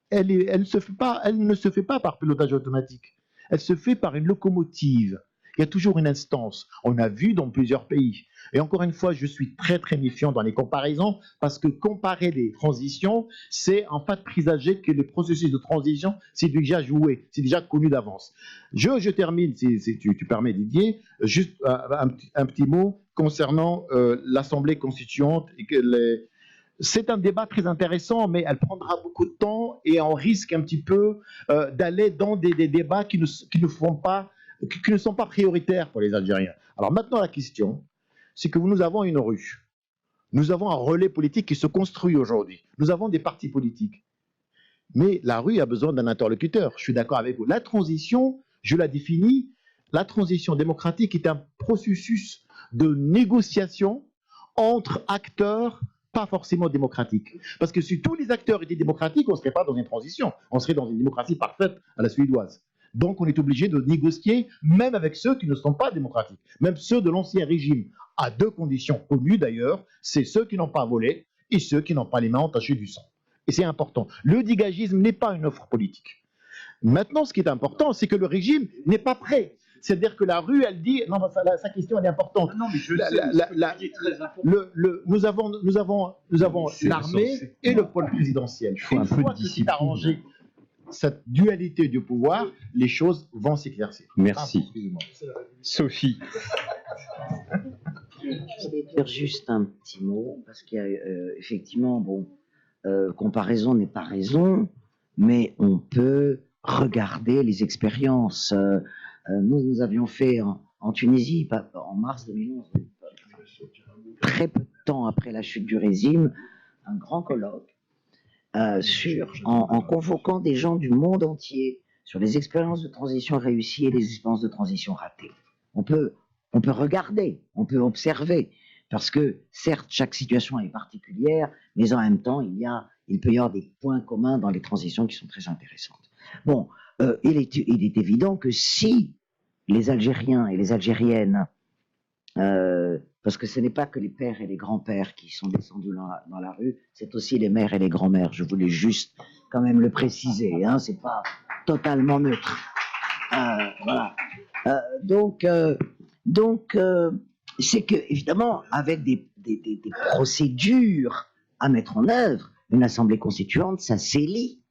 elle ne se fait pas par pilotage automatique, elle se fait par une locomotive. Il y a toujours une instance. On a vu dans plusieurs pays, Et encore une fois, je suis très très méfiant dans les comparaisons, parce que comparer les transitions, c'est en fait présager que le processus de transition, c'est déjà joué, c'est déjà connu d'avance. Je termine, si tu permets Didier, juste un petit mot concernant l'Assemblée constituante. C'est un débat très intéressant, mais elle prendra beaucoup de temps et on risque un petit peu d'aller dans des débats qui ne sont pas prioritaires pour les Algériens. Alors maintenant, la question, c'est que nous avons une rue. Nous avons un relais politique qui se construit aujourd'hui. Nous avons des partis politiques. Mais la rue a besoin d'un interlocuteur. Je suis d'accord avec vous. La transition, je la définis, la transition démocratique est un processus de négociation entre acteurs pas forcément démocratiques. Parce que si tous les acteurs étaient démocratiques, on ne serait pas dans une transition. On serait dans une démocratie parfaite à la suédoise. Donc on est obligé de négocier même avec ceux qui ne sont pas démocratiques, même ceux de l'ancien régime, à deux conditions connues d'ailleurs, c'est ceux qui n'ont pas volé et ceux qui n'ont pas les mains entachées du sang. Et c'est important. Le dégagisme n'est pas une offre politique. Maintenant, ce qui est important, c'est que le régime n'est pas prêt. C'est-à-dire que la rue, elle dit, non, sa question elle est importante. Non, mais nous avons l'armée et le pôle présidentiel. Une fois que c'est arrangé cette dualité du pouvoir, les choses vont s'éclaircir. Merci. Sophie. Je vais dire juste un petit mot, parce qu'il y a effectivement, comparaison n'est pas raison, mais on peut regarder les expériences. Nous avions fait en Tunisie, en mars 2011, très peu de temps après la chute du régime, un grand colloque en convoquant des gens du monde entier sur les expériences de transition réussies et les expériences de transition ratées. On peut regarder, on peut observer, parce que certes, chaque situation est particulière, mais en même temps, il peut y avoir des points communs dans les transitions qui sont très intéressantes. Bon, il est évident que si les Algériens et les Algériennes, parce que ce n'est pas que les pères et les grands-pères qui sont descendus dans la rue, c'est aussi les mères et les grands-mères. Je voulais juste quand même le préciser, hein, c'est pas totalement neutre. Voilà. Donc, c'est que évidemment, avec des procédures à mettre en œuvre, une assemblée constituante, ça s'élit.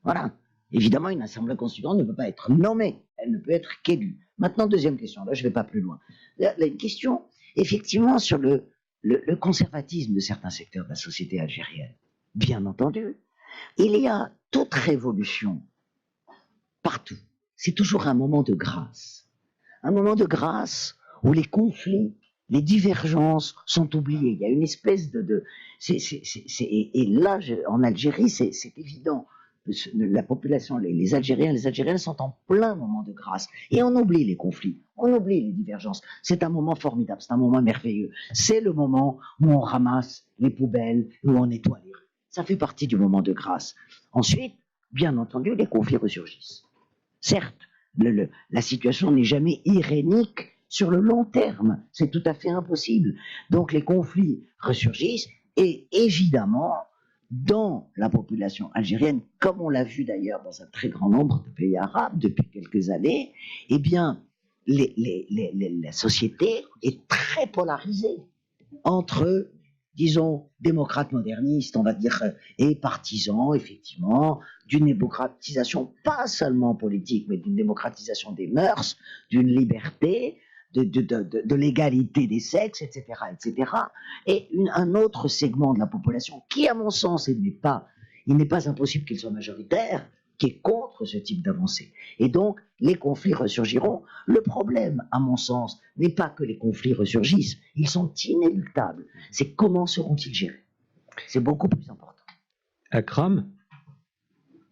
Voilà. Évidemment, une assemblée constituante ne peut pas être nommée, elle ne peut être qu'élue. Maintenant, deuxième question, là je ne vais pas plus loin. Une question, effectivement, sur le conservatisme de certains secteurs de la société algérienne. Bien entendu, il y a toute révolution, partout. C'est toujours un moment de grâce. Un moment de grâce où les conflits, les divergences sont oubliées. Il y a une espèce et là, en Algérie, c'est évident. La population, les Algériens, les Algériennes sont en plein moment de grâce. Et on oublie les conflits, on oublie les divergences. C'est un moment formidable, c'est un moment merveilleux. C'est le moment où on ramasse les poubelles, où on nettoie les rues. Ça fait partie du moment de grâce. Ensuite, bien entendu, les conflits ressurgissent. Certes, la situation n'est jamais irénique sur le long terme. C'est tout à fait impossible. Donc les conflits ressurgissent et évidemment, dans la population algérienne, comme on l'a vu d'ailleurs dans un très grand nombre de pays arabes depuis quelques années, eh bien, la société est très polarisée entre, disons, démocrates modernistes, on va dire, et partisans, effectivement, d'une démocratisation pas seulement politique, mais d'une démocratisation des mœurs, d'une liberté, de l'égalité des sexes, etc., etc. Et un autre segment de la population qui, à mon sens, il n'est pas impossible qu'il soit majoritaire, qui est contre ce type d'avancée. Et donc, les conflits ressurgiront. Le problème, à mon sens, n'est pas que les conflits ressurgissent, ils sont inéluctables. C'est comment seront-ils gérés. C'est beaucoup plus important. Akram,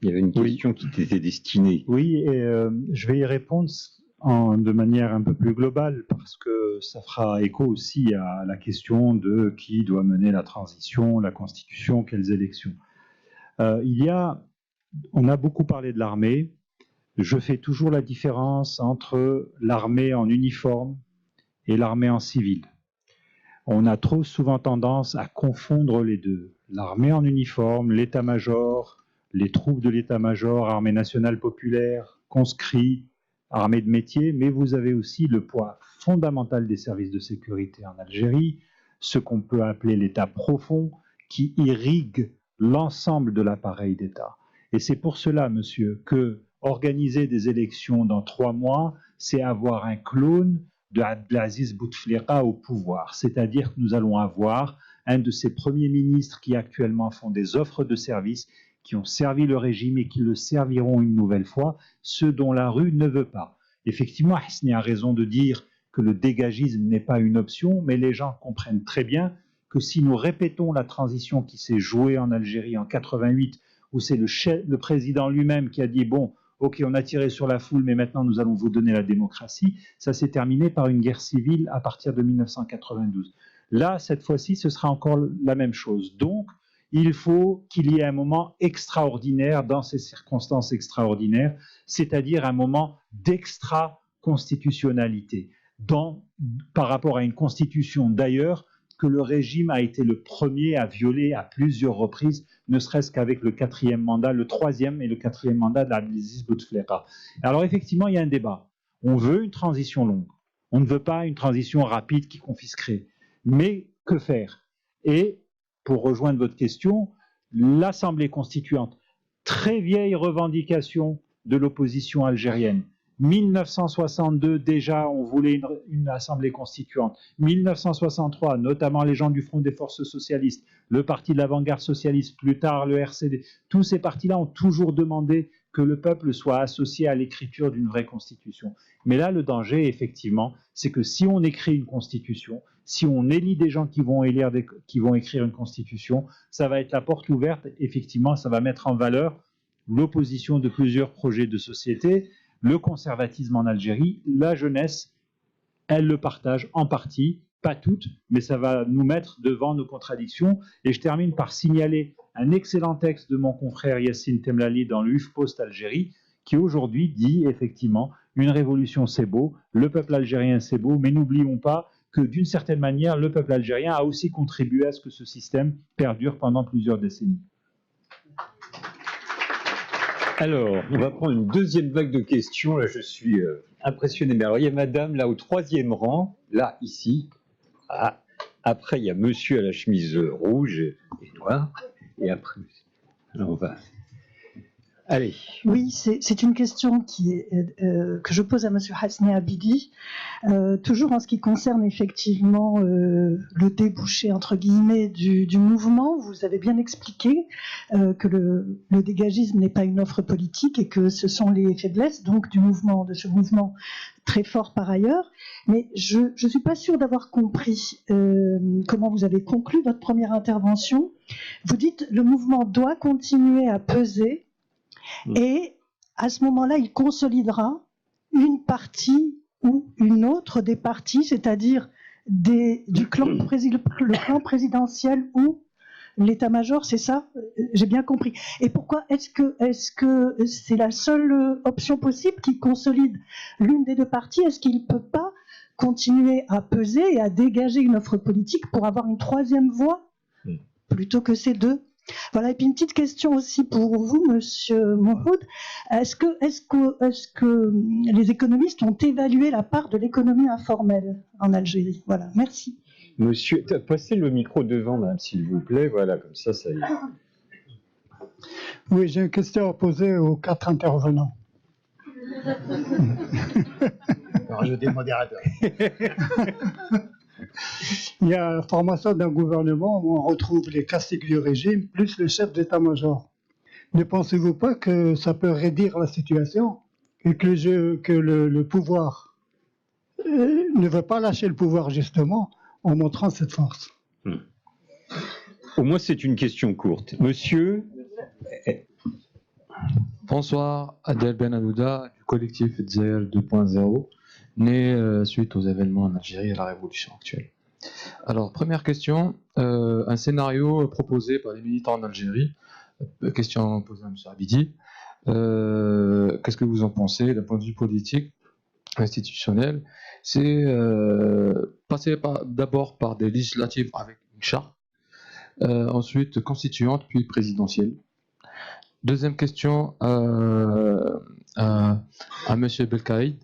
il y avait une question qui t'était destinée. Oui, et je vais y répondre de manière un peu plus globale, parce que ça fera écho aussi à la question de qui doit mener la transition, la constitution, quelles élections. On a beaucoup parlé de l'armée. Je fais toujours la différence entre l'armée en uniforme et l'armée en civil. On a trop souvent tendance à confondre les deux. L'armée en uniforme, l'état-major, les troupes de l'état-major, armée nationale populaire, conscrits, armée de métier, mais vous avez aussi le poids fondamentale des services de sécurité en Algérie, ce qu'on peut appeler l'État profond, qui irrigue l'ensemble de l'appareil d'État. Et c'est pour cela, monsieur, que organiser des élections dans 3 mois, c'est avoir un clone de Abdelaziz Bouteflika au pouvoir. C'est-à-dire que nous allons avoir un de ces premiers ministres qui actuellement font des offres de services, qui ont servi le régime et qui le serviront une nouvelle fois, ce dont la rue ne veut pas. Effectivement, Hasni a raison de dire que le dégagisme n'est pas une option, mais les gens comprennent très bien que si nous répétons la transition qui s'est jouée en Algérie en 88, où c'est le président lui-même qui a dit « bon, ok, on a tiré sur la foule, mais maintenant nous allons vous donner la démocratie », ça s'est terminé par une guerre civile à partir de 1992. Là, cette fois-ci, ce sera encore la même chose. Donc, il faut qu'il y ait un moment extraordinaire dans ces circonstances extraordinaires, c'est-à-dire un moment d'extra-constitutionnalité, par rapport à une constitution d'ailleurs que le régime a été le premier à violer à plusieurs reprises, ne serait-ce qu'avec le 4e mandat, le 3e et le 4e mandat de l'Abdelaziz Bouteflika. Alors effectivement, il y a un débat. On veut une transition longue. On ne veut pas une transition rapide qui confisquerait. Mais que faire? Et pour rejoindre votre question, l'Assemblée constituante, très vieille revendication de l'opposition algérienne. 1962, déjà, on voulait une assemblée constituante. 1963, notamment les gens du Front des forces socialistes, le Parti de l'avant-garde socialiste, plus tard le RCD, tous ces partis-là ont toujours demandé que le peuple soit associé à l'écriture d'une vraie constitution. Mais là, le danger, effectivement, c'est que si on écrit une constitution, si on élit des gens qui vont écrire une constitution, ça va être la porte ouverte. Effectivement, ça va mettre en valeur l'opposition de plusieurs projets de société, le conservatisme en Algérie, la jeunesse, elle le partage en partie, pas toutes, mais ça va nous mettre devant nos contradictions. Et je termine par signaler un excellent texte de mon confrère Yassine Temlali dans le HuffPost Algérie, qui aujourd'hui dit effectivement une révolution c'est beau, le peuple algérien c'est beau, mais n'oublions pas que d'une certaine manière, le peuple algérien a aussi contribué à ce que ce système perdure pendant plusieurs décennies. Alors, on va prendre une deuxième vague de questions. Là, je suis impressionné. Mais alors, il y a madame, là, au 3e rang, là, ici. Ah, après, il y a monsieur à la chemise rouge et noire. Et après, alors on va... Allez. Oui, c'est une question que je pose à M. Hasni Abidi, toujours en ce qui concerne effectivement le débouché entre guillemets du mouvement. Vous avez bien expliqué que le dégagisme n'est pas une offre politique et que ce sont les faiblesses donc de ce mouvement très fort par ailleurs. Mais je ne suis pas sûre d'avoir compris comment vous avez conclu votre première intervention. Vous dites le mouvement doit continuer à peser. Et à ce moment-là, il consolidera une partie ou une autre des partis, c'est-à-dire le clan présidentiel ou l'état-major, c'est ça? J'ai bien compris. Et pourquoi est-ce que c'est la seule option possible qui consolide l'une des deux parties? Est-ce qu'il ne peut pas continuer à peser et à dégager une offre politique pour avoir une troisième voie plutôt que ces deux? Voilà, et puis une petite question aussi pour vous, Monsieur Mouhoud. Est-ce que les économistes ont évalué la part de l'économie informelle en Algérie? Voilà, merci. Monsieur, passez le micro devant, madame, s'il vous plaît. Voilà, comme ça y est. Oui, j'ai une question à poser aux 4 intervenants. Rajouter le modérateur. Il y a la formation d'un gouvernement où on retrouve les classiques du régime plus le chef d'état-major. Ne pensez-vous pas que ça peut raidir la situation et que le pouvoir ne veut pas lâcher le pouvoir justement en montrant cette force? Au moins, c'est une question courte. Monsieur. Bonsoir, Adel Ben Anouda du collectif Dzaïr 2.0, né suite aux événements en Algérie et à la révolution actuelle. Alors, première question, un scénario proposé par les militants en Algérie, question posée à M. Abidi. Qu'est-ce que vous en pensez d'un point de vue politique, institutionnel? C'est passer d'abord par des législatives avec une charte, ensuite constituante, puis présidentielle. Deuxième question à M. Belkaïd.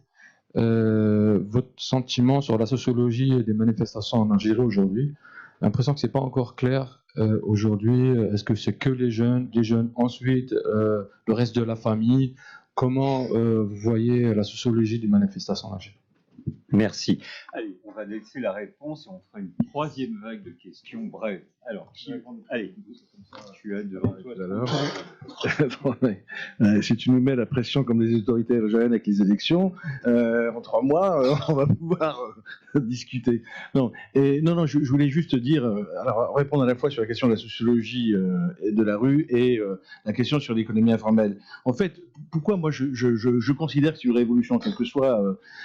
votre sentiment sur la sociologie des manifestations en Algérie aujourd'hui. J'ai l'impression que c'est pas encore clair aujourd'hui. Est-ce que c'est que les jeunes, ensuite le reste de la famille? Comment vous voyez la sociologie des manifestations en Algérie? Merci. Allez, on va laisser la réponse et on fera une troisième vague de questions brèves. Alors, allez, tu as devant toi tout à l'heure. Si tu nous mets la pression comme les autorités algériennes avec les élections, en 3 mois, on va pouvoir discuter. Non, je voulais juste dire, alors répondre à la fois sur la question de la sociologie et de la rue et la question sur l'économie informelle. En fait, pourquoi moi je considère que c'est une révolution, quelle que soit,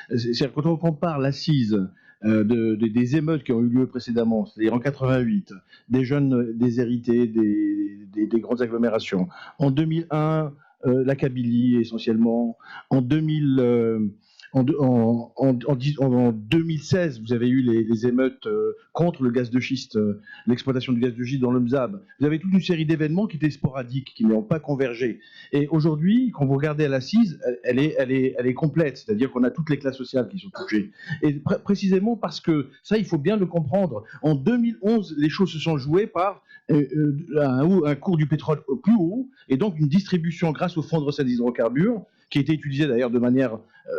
c'est-à-dire quand on compare l'assise des émeutes qui ont eu lieu précédemment, c'est-à-dire en 88, des jeunes déshérités des grandes agglomérations. En 2001, la Kabylie essentiellement. En 2016, vous avez eu les émeutes contre le gaz de schiste, l'exploitation du gaz de schiste dans le Mzab. Vous avez toute une série d'événements qui étaient sporadiques, qui n'ont pas convergé. Et aujourd'hui, quand vous regardez à l'assise, elle est complète, c'est-à-dire qu'on a toutes les classes sociales qui sont touchées. Et précisément parce que, ça il faut bien le comprendre, en 2011, les choses se sont jouées par un cours du pétrole plus haut, et donc une distribution grâce au fonds de recettes d'hydrocarbures, qui a été utilisé d'ailleurs de manière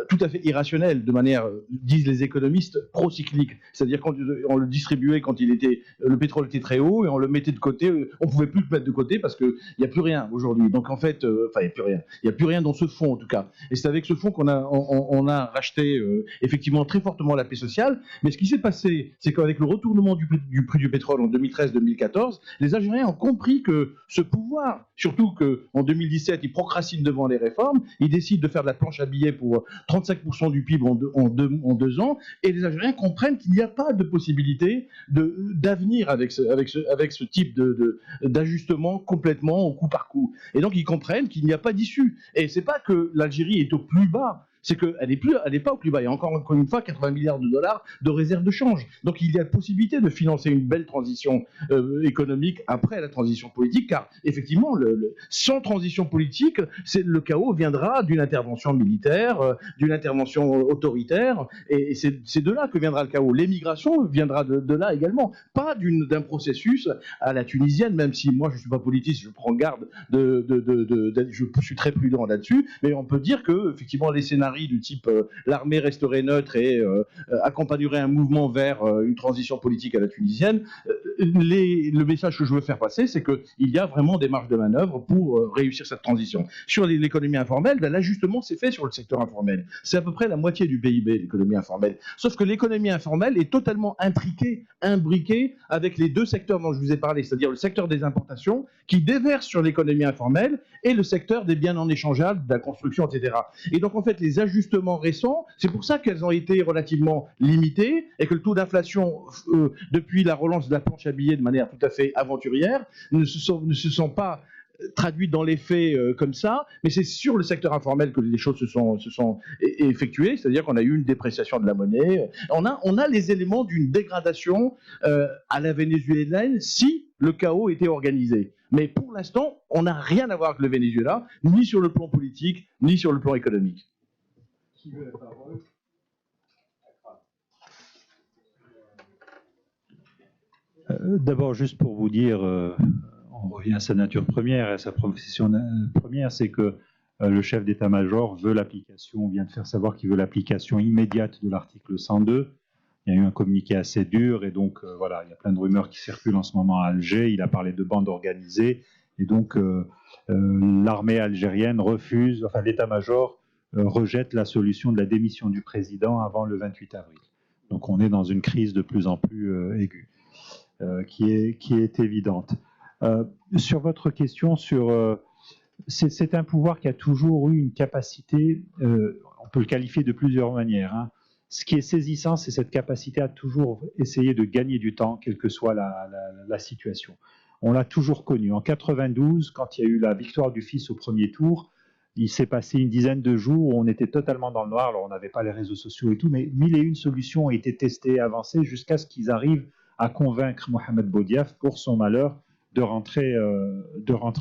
tout à fait irrationnelle, de manière, disent les économistes, pro-cyclique. C'est-à-dire qu'on le distribuait quand le pétrole était très haut et on le mettait de côté. On ne pouvait plus le mettre de côté parce qu'il n'y a plus rien aujourd'hui. Donc en fait, il n'y a plus rien. Il n'y a plus rien dans ce fonds en tout cas. Et c'est avec ce fonds qu'on a racheté effectivement très fortement la paix sociale. Mais ce qui s'est passé, c'est qu'avec le retournement du prix du pétrole en 2013-2014, les Algériens ont compris que ce pouvoir, surtout qu'en 2017, ils procrastinent devant les réformes, ils décident de faire de la planche à billets pour 35% du PIB en 2 ans, et les Algériens comprennent qu'il n'y a pas de possibilité d'avenir avec ce type d'ajustement complètement au coup par coup. Et donc ils comprennent qu'il n'y a pas d'issue. Et c'est pas que l'Algérie est au plus bas, c'est qu'elle n'est pas au plus bas. Il y a encore une fois 80 milliards de dollars de réserves de change. Donc il y a possibilité de financer une belle transition économique après la transition politique, car effectivement, sans transition politique, le chaos viendra d'une intervention militaire, d'une intervention autoritaire, et c'est de là que viendra le chaos. L'émigration viendra de là également, pas d'un processus à la tunisienne, même si moi je ne suis pas politiste, je prends garde, je suis très prudent là-dessus, mais on peut dire que effectivement les scénarios du type l'armée resterait neutre et accompagnerait un mouvement vers une transition politique à la tunisienne. Le message que je veux faire passer, c'est qu'il y a vraiment des marges de manœuvre pour réussir cette transition. Sur l'économie informelle, l'ajustement s'est fait sur le secteur informel. C'est à peu près la moitié du PIB, l'économie informelle. Sauf que l'économie informelle est totalement imbriquée avec les 2 secteurs dont je vous ai parlé, c'est-à-dire le secteur des importations, qui déverse sur l'économie informelle, et le secteur des biens non échangeables, de la construction, etc. Et donc en fait, les ajustements récents, c'est pour ça qu'elles ont été relativement limitées et que le taux d'inflation, depuis la relance de la planche à billets de manière tout à fait aventurière, ne se sont pas traduites dans les faits comme ça, mais c'est sur le secteur informel que les choses se sont effectuées, c'est-à-dire qu'on a eu une dépréciation de la monnaie. On a les éléments d'une dégradation à la vénézuélienne si le chaos était organisé. Mais pour l'instant, on n'a rien à voir avec le Venezuela, ni sur le plan politique, ni sur le plan économique. Qui veut la parole ? D'abord, juste pour vous dire, on revient à sa nature première, à sa profession première, c'est que le chef d'état-major veut l'application, on vient de faire savoir qu'il veut l'application immédiate de l'article 102. Il y a eu un communiqué assez dur, et donc voilà, il y a plein de rumeurs qui circulent en ce moment à Alger. Il a parlé de bandes organisées, et donc l'armée algérienne refuse, enfin l'état-major rejette la solution de la démission du président avant le 28 avril. Donc on est dans une crise de plus en plus aiguë, qui est évidente. Sur votre question, c'est un pouvoir qui a toujours eu une capacité, on peut le qualifier de plusieurs manières, hein. Ce qui est saisissant, c'est cette capacité à toujours essayer de gagner du temps, quelle que soit la situation. On l'a toujours connu. En 92, quand il y a eu la victoire du fils au premier tour, il s'est passé une dizaine de jours où on était totalement dans le noir. Alors on n'avait pas les réseaux sociaux et tout, mais 1001 solutions ont été testées, avancées, jusqu'à ce qu'ils arrivent à convaincre Mohamed Boudiaf, pour son malheur, de rentrer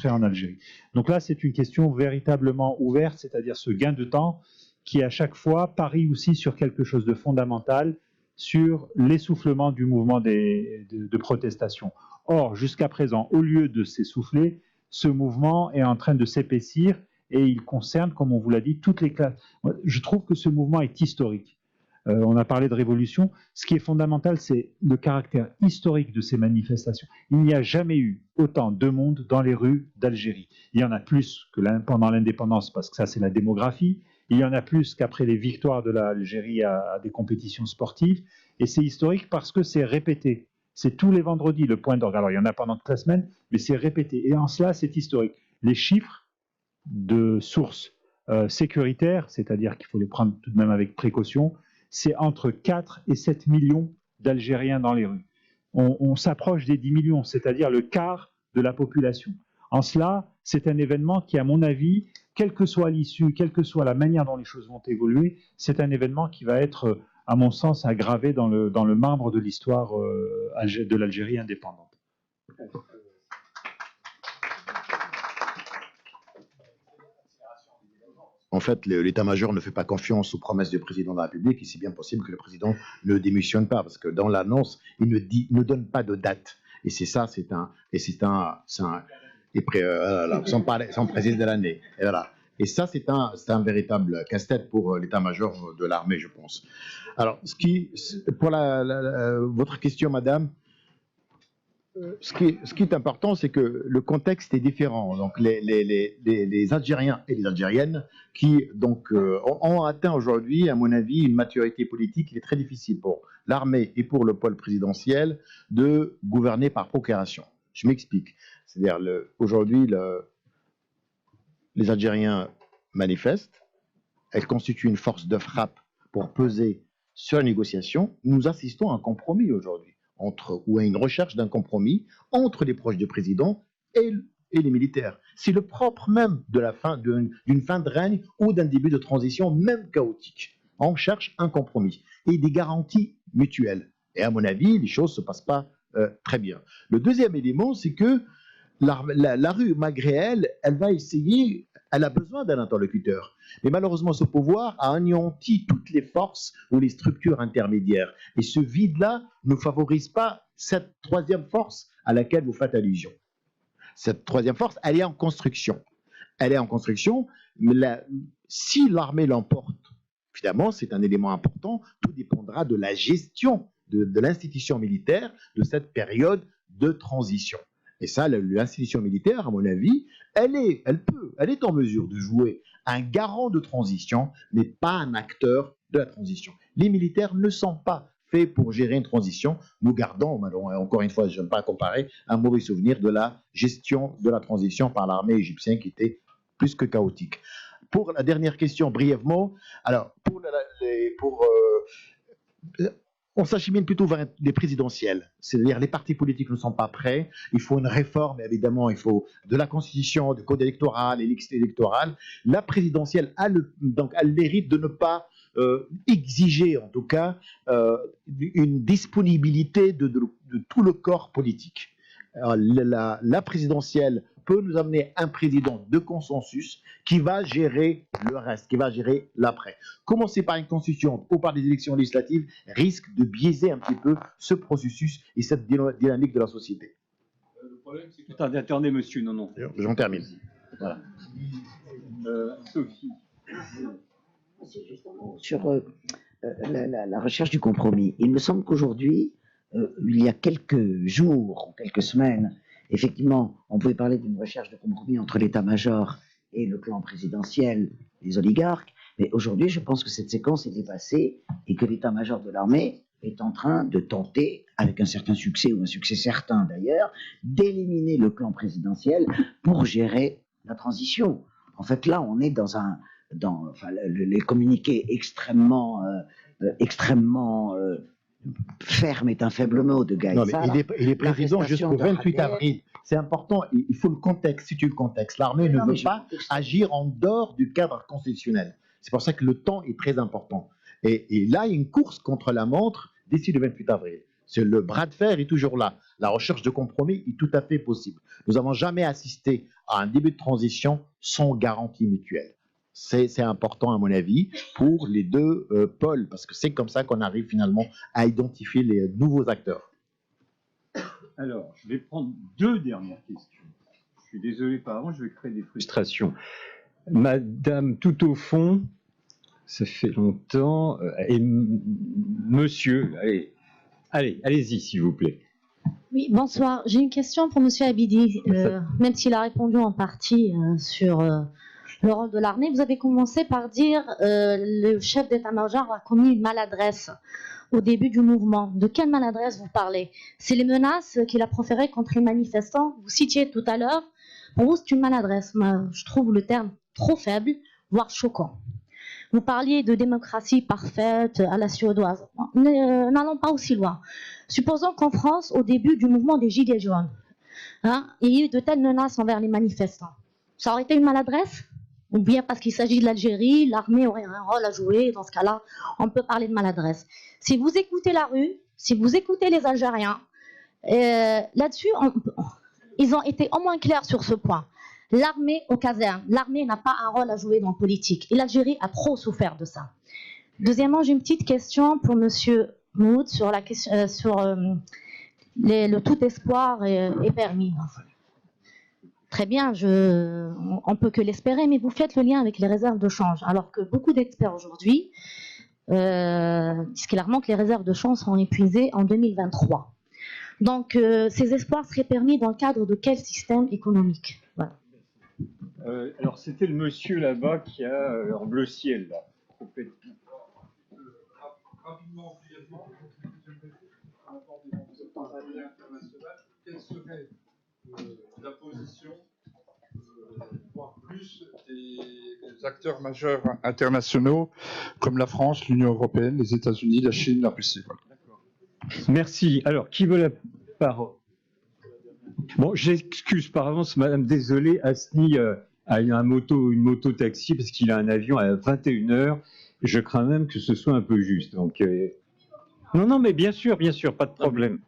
en Algérie. Donc là, c'est une question véritablement ouverte, c'est-à-dire ce gain de temps. qui à chaque fois parie aussi sur quelque chose de fondamental, sur l'essoufflement du mouvement de protestation. Or, jusqu'à présent, au lieu de s'essouffler, ce mouvement est en train de s'épaissir et il concerne, comme on vous l'a dit, toutes les classes. Je trouve que ce mouvement est historique. On a parlé de révolution. Ce qui est fondamental, c'est le caractère historique de ces manifestations. Il n'y a jamais eu autant de monde dans les rues d'Algérie. Il y en a plus que pendant l'indépendance, parce que ça, c'est la démographie. Il y en a plus qu'après les victoires de l'Algérie à des compétitions sportives. Et c'est historique parce que c'est répété. C'est tous les vendredis le point d'orgue. Alors, il y en a pendant toute la semaine, mais c'est répété. Et en cela, c'est historique. Les chiffres de sources sécuritaires, c'est-à-dire qu'il faut les prendre tout de même avec précaution, c'est entre 4 et 7 millions d'Algériens dans les rues. On s'approche des 10 millions, c'est-à-dire le quart de la population. En cela, c'est un événement qui, à mon avis, quelle que soit l'issue, quelle que soit la manière dont les choses vont évoluer, c'est un événement qui va être, à mon sens, gravé dans le marbre de l'histoire de l'Algérie indépendante. En fait, l'état-major ne fait pas confiance aux promesses du président de la République et c'est bien possible que le président ne démissionne pas parce que dans l'annonce, il ne donne pas de date. Et c'est ça, sans président de l'année. Et voilà. Et ça, c'est un véritable casse-tête pour l'état-major de l'armée, je pense. Alors, pour votre question, madame, ce qui est important, c'est que le contexte est différent. Donc, les Algériens et les Algériennes qui ont atteint aujourd'hui, à mon avis, une maturité politique. Il est très difficile pour l'armée et pour le pôle présidentiel de gouverner par procuration. Je m'explique. C'est-à-dire, aujourd'hui, les Algériens manifestent. Elles constituent une force de frappe pour peser sur la négociation. Nous assistons à un compromis aujourd'hui. Ou à une recherche d'un compromis entre les proches du président et les militaires. C'est le propre même d'une fin de règne ou d'un début de transition, même chaotique. On cherche un compromis et des garanties mutuelles. Et à mon avis, les choses ne se passent pas très bien. Le deuxième élément, c'est que la rue, malgré elle, elle a besoin d'un interlocuteur. Mais malheureusement, ce pouvoir a anéanti toutes les forces ou les structures intermédiaires. Et ce vide-là ne favorise pas cette troisième force à laquelle vous faites allusion. Cette troisième force, elle est en construction. Elle est en construction, mais si l'armée l'emporte, évidemment, c'est un élément important, tout dépendra de la gestion de l'institution militaire de cette période de transition. Et ça, l'institution militaire, à mon avis, elle est en mesure de jouer un garant de transition, mais pas un acteur de la transition. Les militaires ne sont pas faits pour gérer une transition. Nous gardons, encore une fois, je n'aime pas comparer, un mauvais souvenir de la gestion de la transition par l'armée égyptienne qui était plus que chaotique. Pour la dernière question, brièvement, alors, on s'achemine plutôt vers les présidentielles, c'est-à-dire les partis politiques ne sont pas prêts, il faut une réforme, évidemment, il faut de la constitution, du code électoral et l'équité électorale. La présidentielle a le mérite de ne pas exiger, en tout cas, une disponibilité de tout le corps politique. Alors, la présidentielle peut nous amener un président de consensus qui va gérer le reste, qui va gérer l'après. Commencer par une constitution ou par des élections législatives risque de biaiser un petit peu ce processus et cette dynamique de la société. Le problème, c'est que... Attendez, monsieur, non. J'en termine. Voilà. Sophie. C'est justement sur la recherche du compromis. Il me semble qu'aujourd'hui, il y a quelques jours, quelques semaines, effectivement, on pouvait parler d'une recherche de compromis entre l'état-major et le clan présidentiel, les oligarques, mais aujourd'hui, je pense que cette séquence est dépassée et que l'état-major de l'armée est en train de tenter, avec un certain succès, ou un succès certain d'ailleurs, d'éliminer le clan présidentiel pour gérer la transition. En fait, là, on est les communiqués extrêmement ferme est un faible mot de Gaïssa. Non, mais il est président jusqu'au 28 avril. C'est important, il faut le contexte, situer le contexte. L'armée ne veut pas agir en dehors du cadre constitutionnel. C'est pour ça que le temps est très important. Et là, il y a une course contre la montre d'ici le 28 avril. Le bras de fer est toujours là. La recherche de compromis est tout à fait possible. Nous n'avons jamais assisté à un début de transition sans garantie mutuelle. C'est important, à mon avis, pour les deux pôles, parce que c'est comme ça qu'on arrive finalement à identifier les nouveaux acteurs. Alors, je vais prendre deux dernières questions. Je suis désolé par avance, je vais créer des frustrations. Madame, tout au fond, ça fait longtemps, et monsieur, allez-y, s'il vous plaît. Oui, bonsoir. J'ai une question pour monsieur Abidi. Même s'il a répondu en partie sur le rôle de l'armée, vous avez commencé par dire le chef d'état-major a commis une maladresse au début du mouvement. De quelle maladresse vous parlez? C'est les menaces qu'il a proférées contre les manifestants. Vous citiez tout à l'heure. Pour vous, c'est une maladresse. Moi, je trouve le terme trop faible, voire choquant. Vous parliez de démocratie parfaite à la suédoise. N'allons pas aussi loin. Supposons qu'en France, au début du mouvement des Gilets jaunes, il y a eu de telles menaces envers les manifestants. Ça aurait été une maladresse? Ou bien parce qu'il s'agit de l'Algérie, l'armée aurait un rôle à jouer. Dans ce cas-là, on peut parler de maladresse. Si vous écoutez la rue, si vous écoutez les Algériens, là-dessus, ils ont été au moins clairs sur ce point. L'armée aux casernes, l'armée n'a pas un rôle à jouer dans la politique. Et l'Algérie a trop souffert de ça. Deuxièmement, j'ai une petite question pour monsieur Moud sur la question, le tout espoir est permis. Très bien, on peut que l'espérer, mais vous faites le lien avec les réserves de change, alors que beaucoup d'experts aujourd'hui disent clairement que les réserves de change seront épuisées en 2023. Donc, ces espoirs seraient permis dans le cadre de quel système économique? Voilà. Alors, c'était le monsieur là-bas qui a en bleu ciel, là. Rapidement, brièvement, quelle serait la position, voire plus, des acteurs majeurs internationaux comme la France, l'Union européenne, les États-Unis, la Chine, la Russie? Merci. Alors, qui veut la parole? Bon, j'excuse par avance, madame, désolé, Asni a une moto-taxi parce qu'il a un avion à 21h. Je crains même que ce soit un peu juste. Donc, non, mais bien sûr, pas de problème.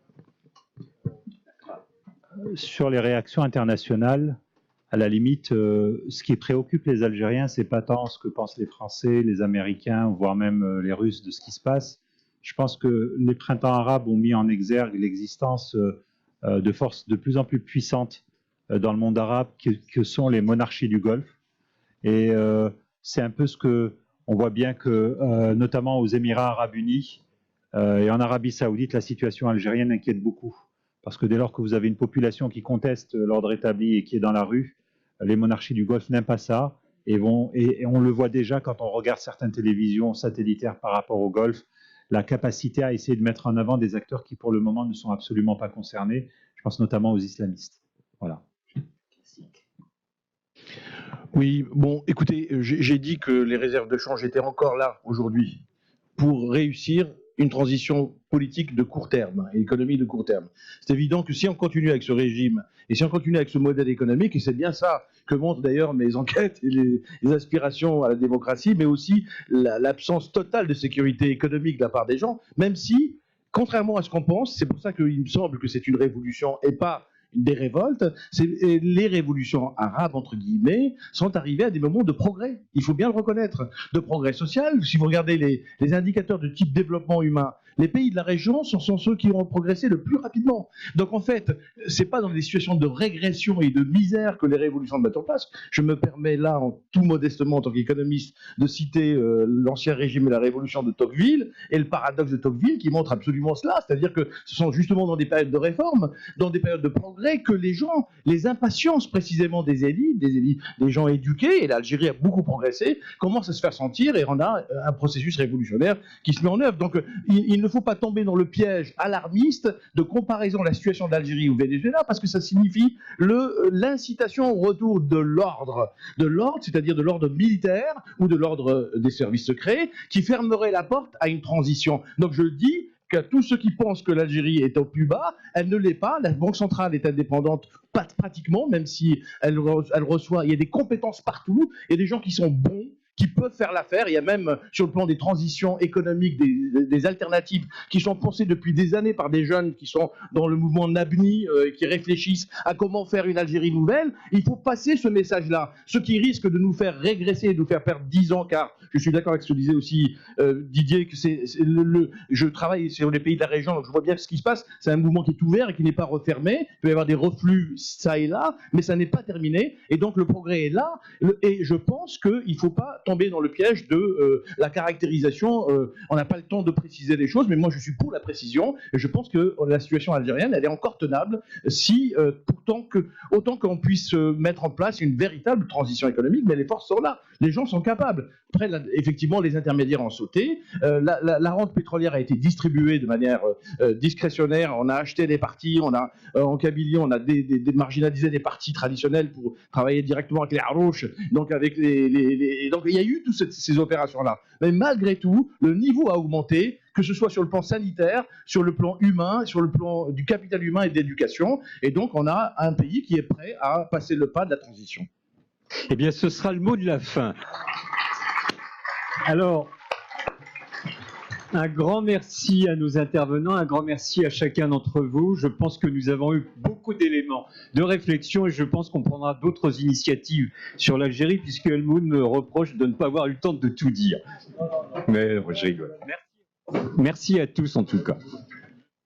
Sur les réactions internationales, à la limite, ce qui préoccupe les Algériens, c'est pas tant ce que pensent les Français, les Américains, voire même les Russes de ce qui se passe. Je pense que les printemps arabes ont mis en exergue l'existence de forces de plus en plus puissantes dans le monde arabe que sont les monarchies du Golfe. Et c'est un peu ce que on voit bien que, notamment aux Émirats arabes unis et en Arabie saoudite, la situation algérienne inquiète beaucoup. Parce que dès lors que vous avez une population qui conteste l'ordre établi et qui est dans la rue, les monarchies du Golfe n'aiment pas ça. Et on le voit déjà quand on regarde certaines télévisions satellitaires par rapport au Golfe, la capacité à essayer de mettre en avant des acteurs qui, pour le moment, ne sont absolument pas concernés. Je pense notamment aux islamistes. Voilà. Oui, bon, écoutez, j'ai dit que les réserves de change étaient encore là aujourd'hui pour réussir une transition politique de court terme, et économie de court terme. C'est évident que si on continue avec ce régime, et si on continue avec ce modèle économique, et c'est bien ça que montrent d'ailleurs mes enquêtes et les aspirations à la démocratie, mais aussi l'absence totale de sécurité économique de la part des gens, même si, contrairement à ce qu'on pense, c'est pour ça qu'il me semble que c'est une révolution et pas des révoltes, les révolutions arabes, entre guillemets, sont arrivées à des moments de progrès. Il faut bien le reconnaître. De progrès social. Si vous regardez les indicateurs de type développement humain, les pays de la région sont ceux qui ont progressé le plus rapidement. Donc en fait, c'est pas dans des situations de régression et de misère que les révolutions mettent en place. Je me permets là, tout modestement en tant qu'économiste, de citer l'ancien régime et la révolution de Tocqueville et le paradoxe de Tocqueville qui montre absolument cela. C'est-à-dire que ce sont justement dans des périodes de réforme, dans des périodes de progrès, que les gens, les impatiences précisément des élites, des gens éduqués, et l'Algérie a beaucoup progressé, commencent à se faire sentir et on a un processus révolutionnaire qui se met en œuvre. Donc il ne faut pas tomber dans le piège alarmiste de comparaison de la situation d'Algérie au Venezuela parce que ça signifie l'incitation au retour de l'ordre, c'est-à-dire de l'ordre militaire ou de l'ordre des services secrets qui fermerait la porte à une transition. Donc je dis qu'à tous ceux qui pensent que l'Algérie est au plus bas, elle ne l'est pas. La Banque centrale est indépendante pratiquement, même si elle reçoit, il y a des compétences partout, il y a des gens qui sont bons, qui peuvent faire l'affaire. Il y a même, sur le plan des transitions économiques, des alternatives qui sont pensées depuis des années par des jeunes qui sont dans le mouvement Nabni, qui réfléchissent à comment faire une Algérie nouvelle. Il faut passer ce message-là. Ce qui risque de nous faire régresser, de nous faire perdre 10 ans, car je suis d'accord avec ce que disait aussi Didier, que je travaille sur les pays de la région, donc je vois bien ce qui se passe. C'est un mouvement qui est ouvert et qui n'est pas refermé. Il peut y avoir des reflux ça et là, mais ça n'est pas terminé. Et donc le progrès est là. Et je pense qu'il ne faut pas tomber dans le piège de la caractérisation. On n'a pas le temps de préciser les choses, mais moi je suis pour la précision. Et je pense que la situation algérienne, elle est encore tenable si, autant qu'on puisse mettre en place une véritable transition économique, mais les forces sont là. Les gens sont capables. Après, effectivement, les intermédiaires ont sauté. La rente pétrolière a été distribuée de manière discrétionnaire. On a acheté des partis. En Kabylie, on a marginalisé des partis traditionnels pour travailler directement avec les Harouches. Donc, donc, il y a eu toutes ces opérations-là. Mais malgré tout, le niveau a augmenté, que ce soit sur le plan sanitaire, sur le plan humain, sur le plan du capital humain et de l'éducation. Et donc, on a un pays qui est prêt à passer le pas de la transition. Eh bien, ce sera le mot de la fin. Alors, un grand merci à nos intervenants, un grand merci à chacun d'entre vous. Je pense que nous avons eu beaucoup d'éléments de réflexion et je pense qu'on prendra d'autres initiatives sur l'Algérie, puisque Helmout me reproche de ne pas avoir eu le temps de tout dire. Mais je rigole. Merci à tous en tout cas.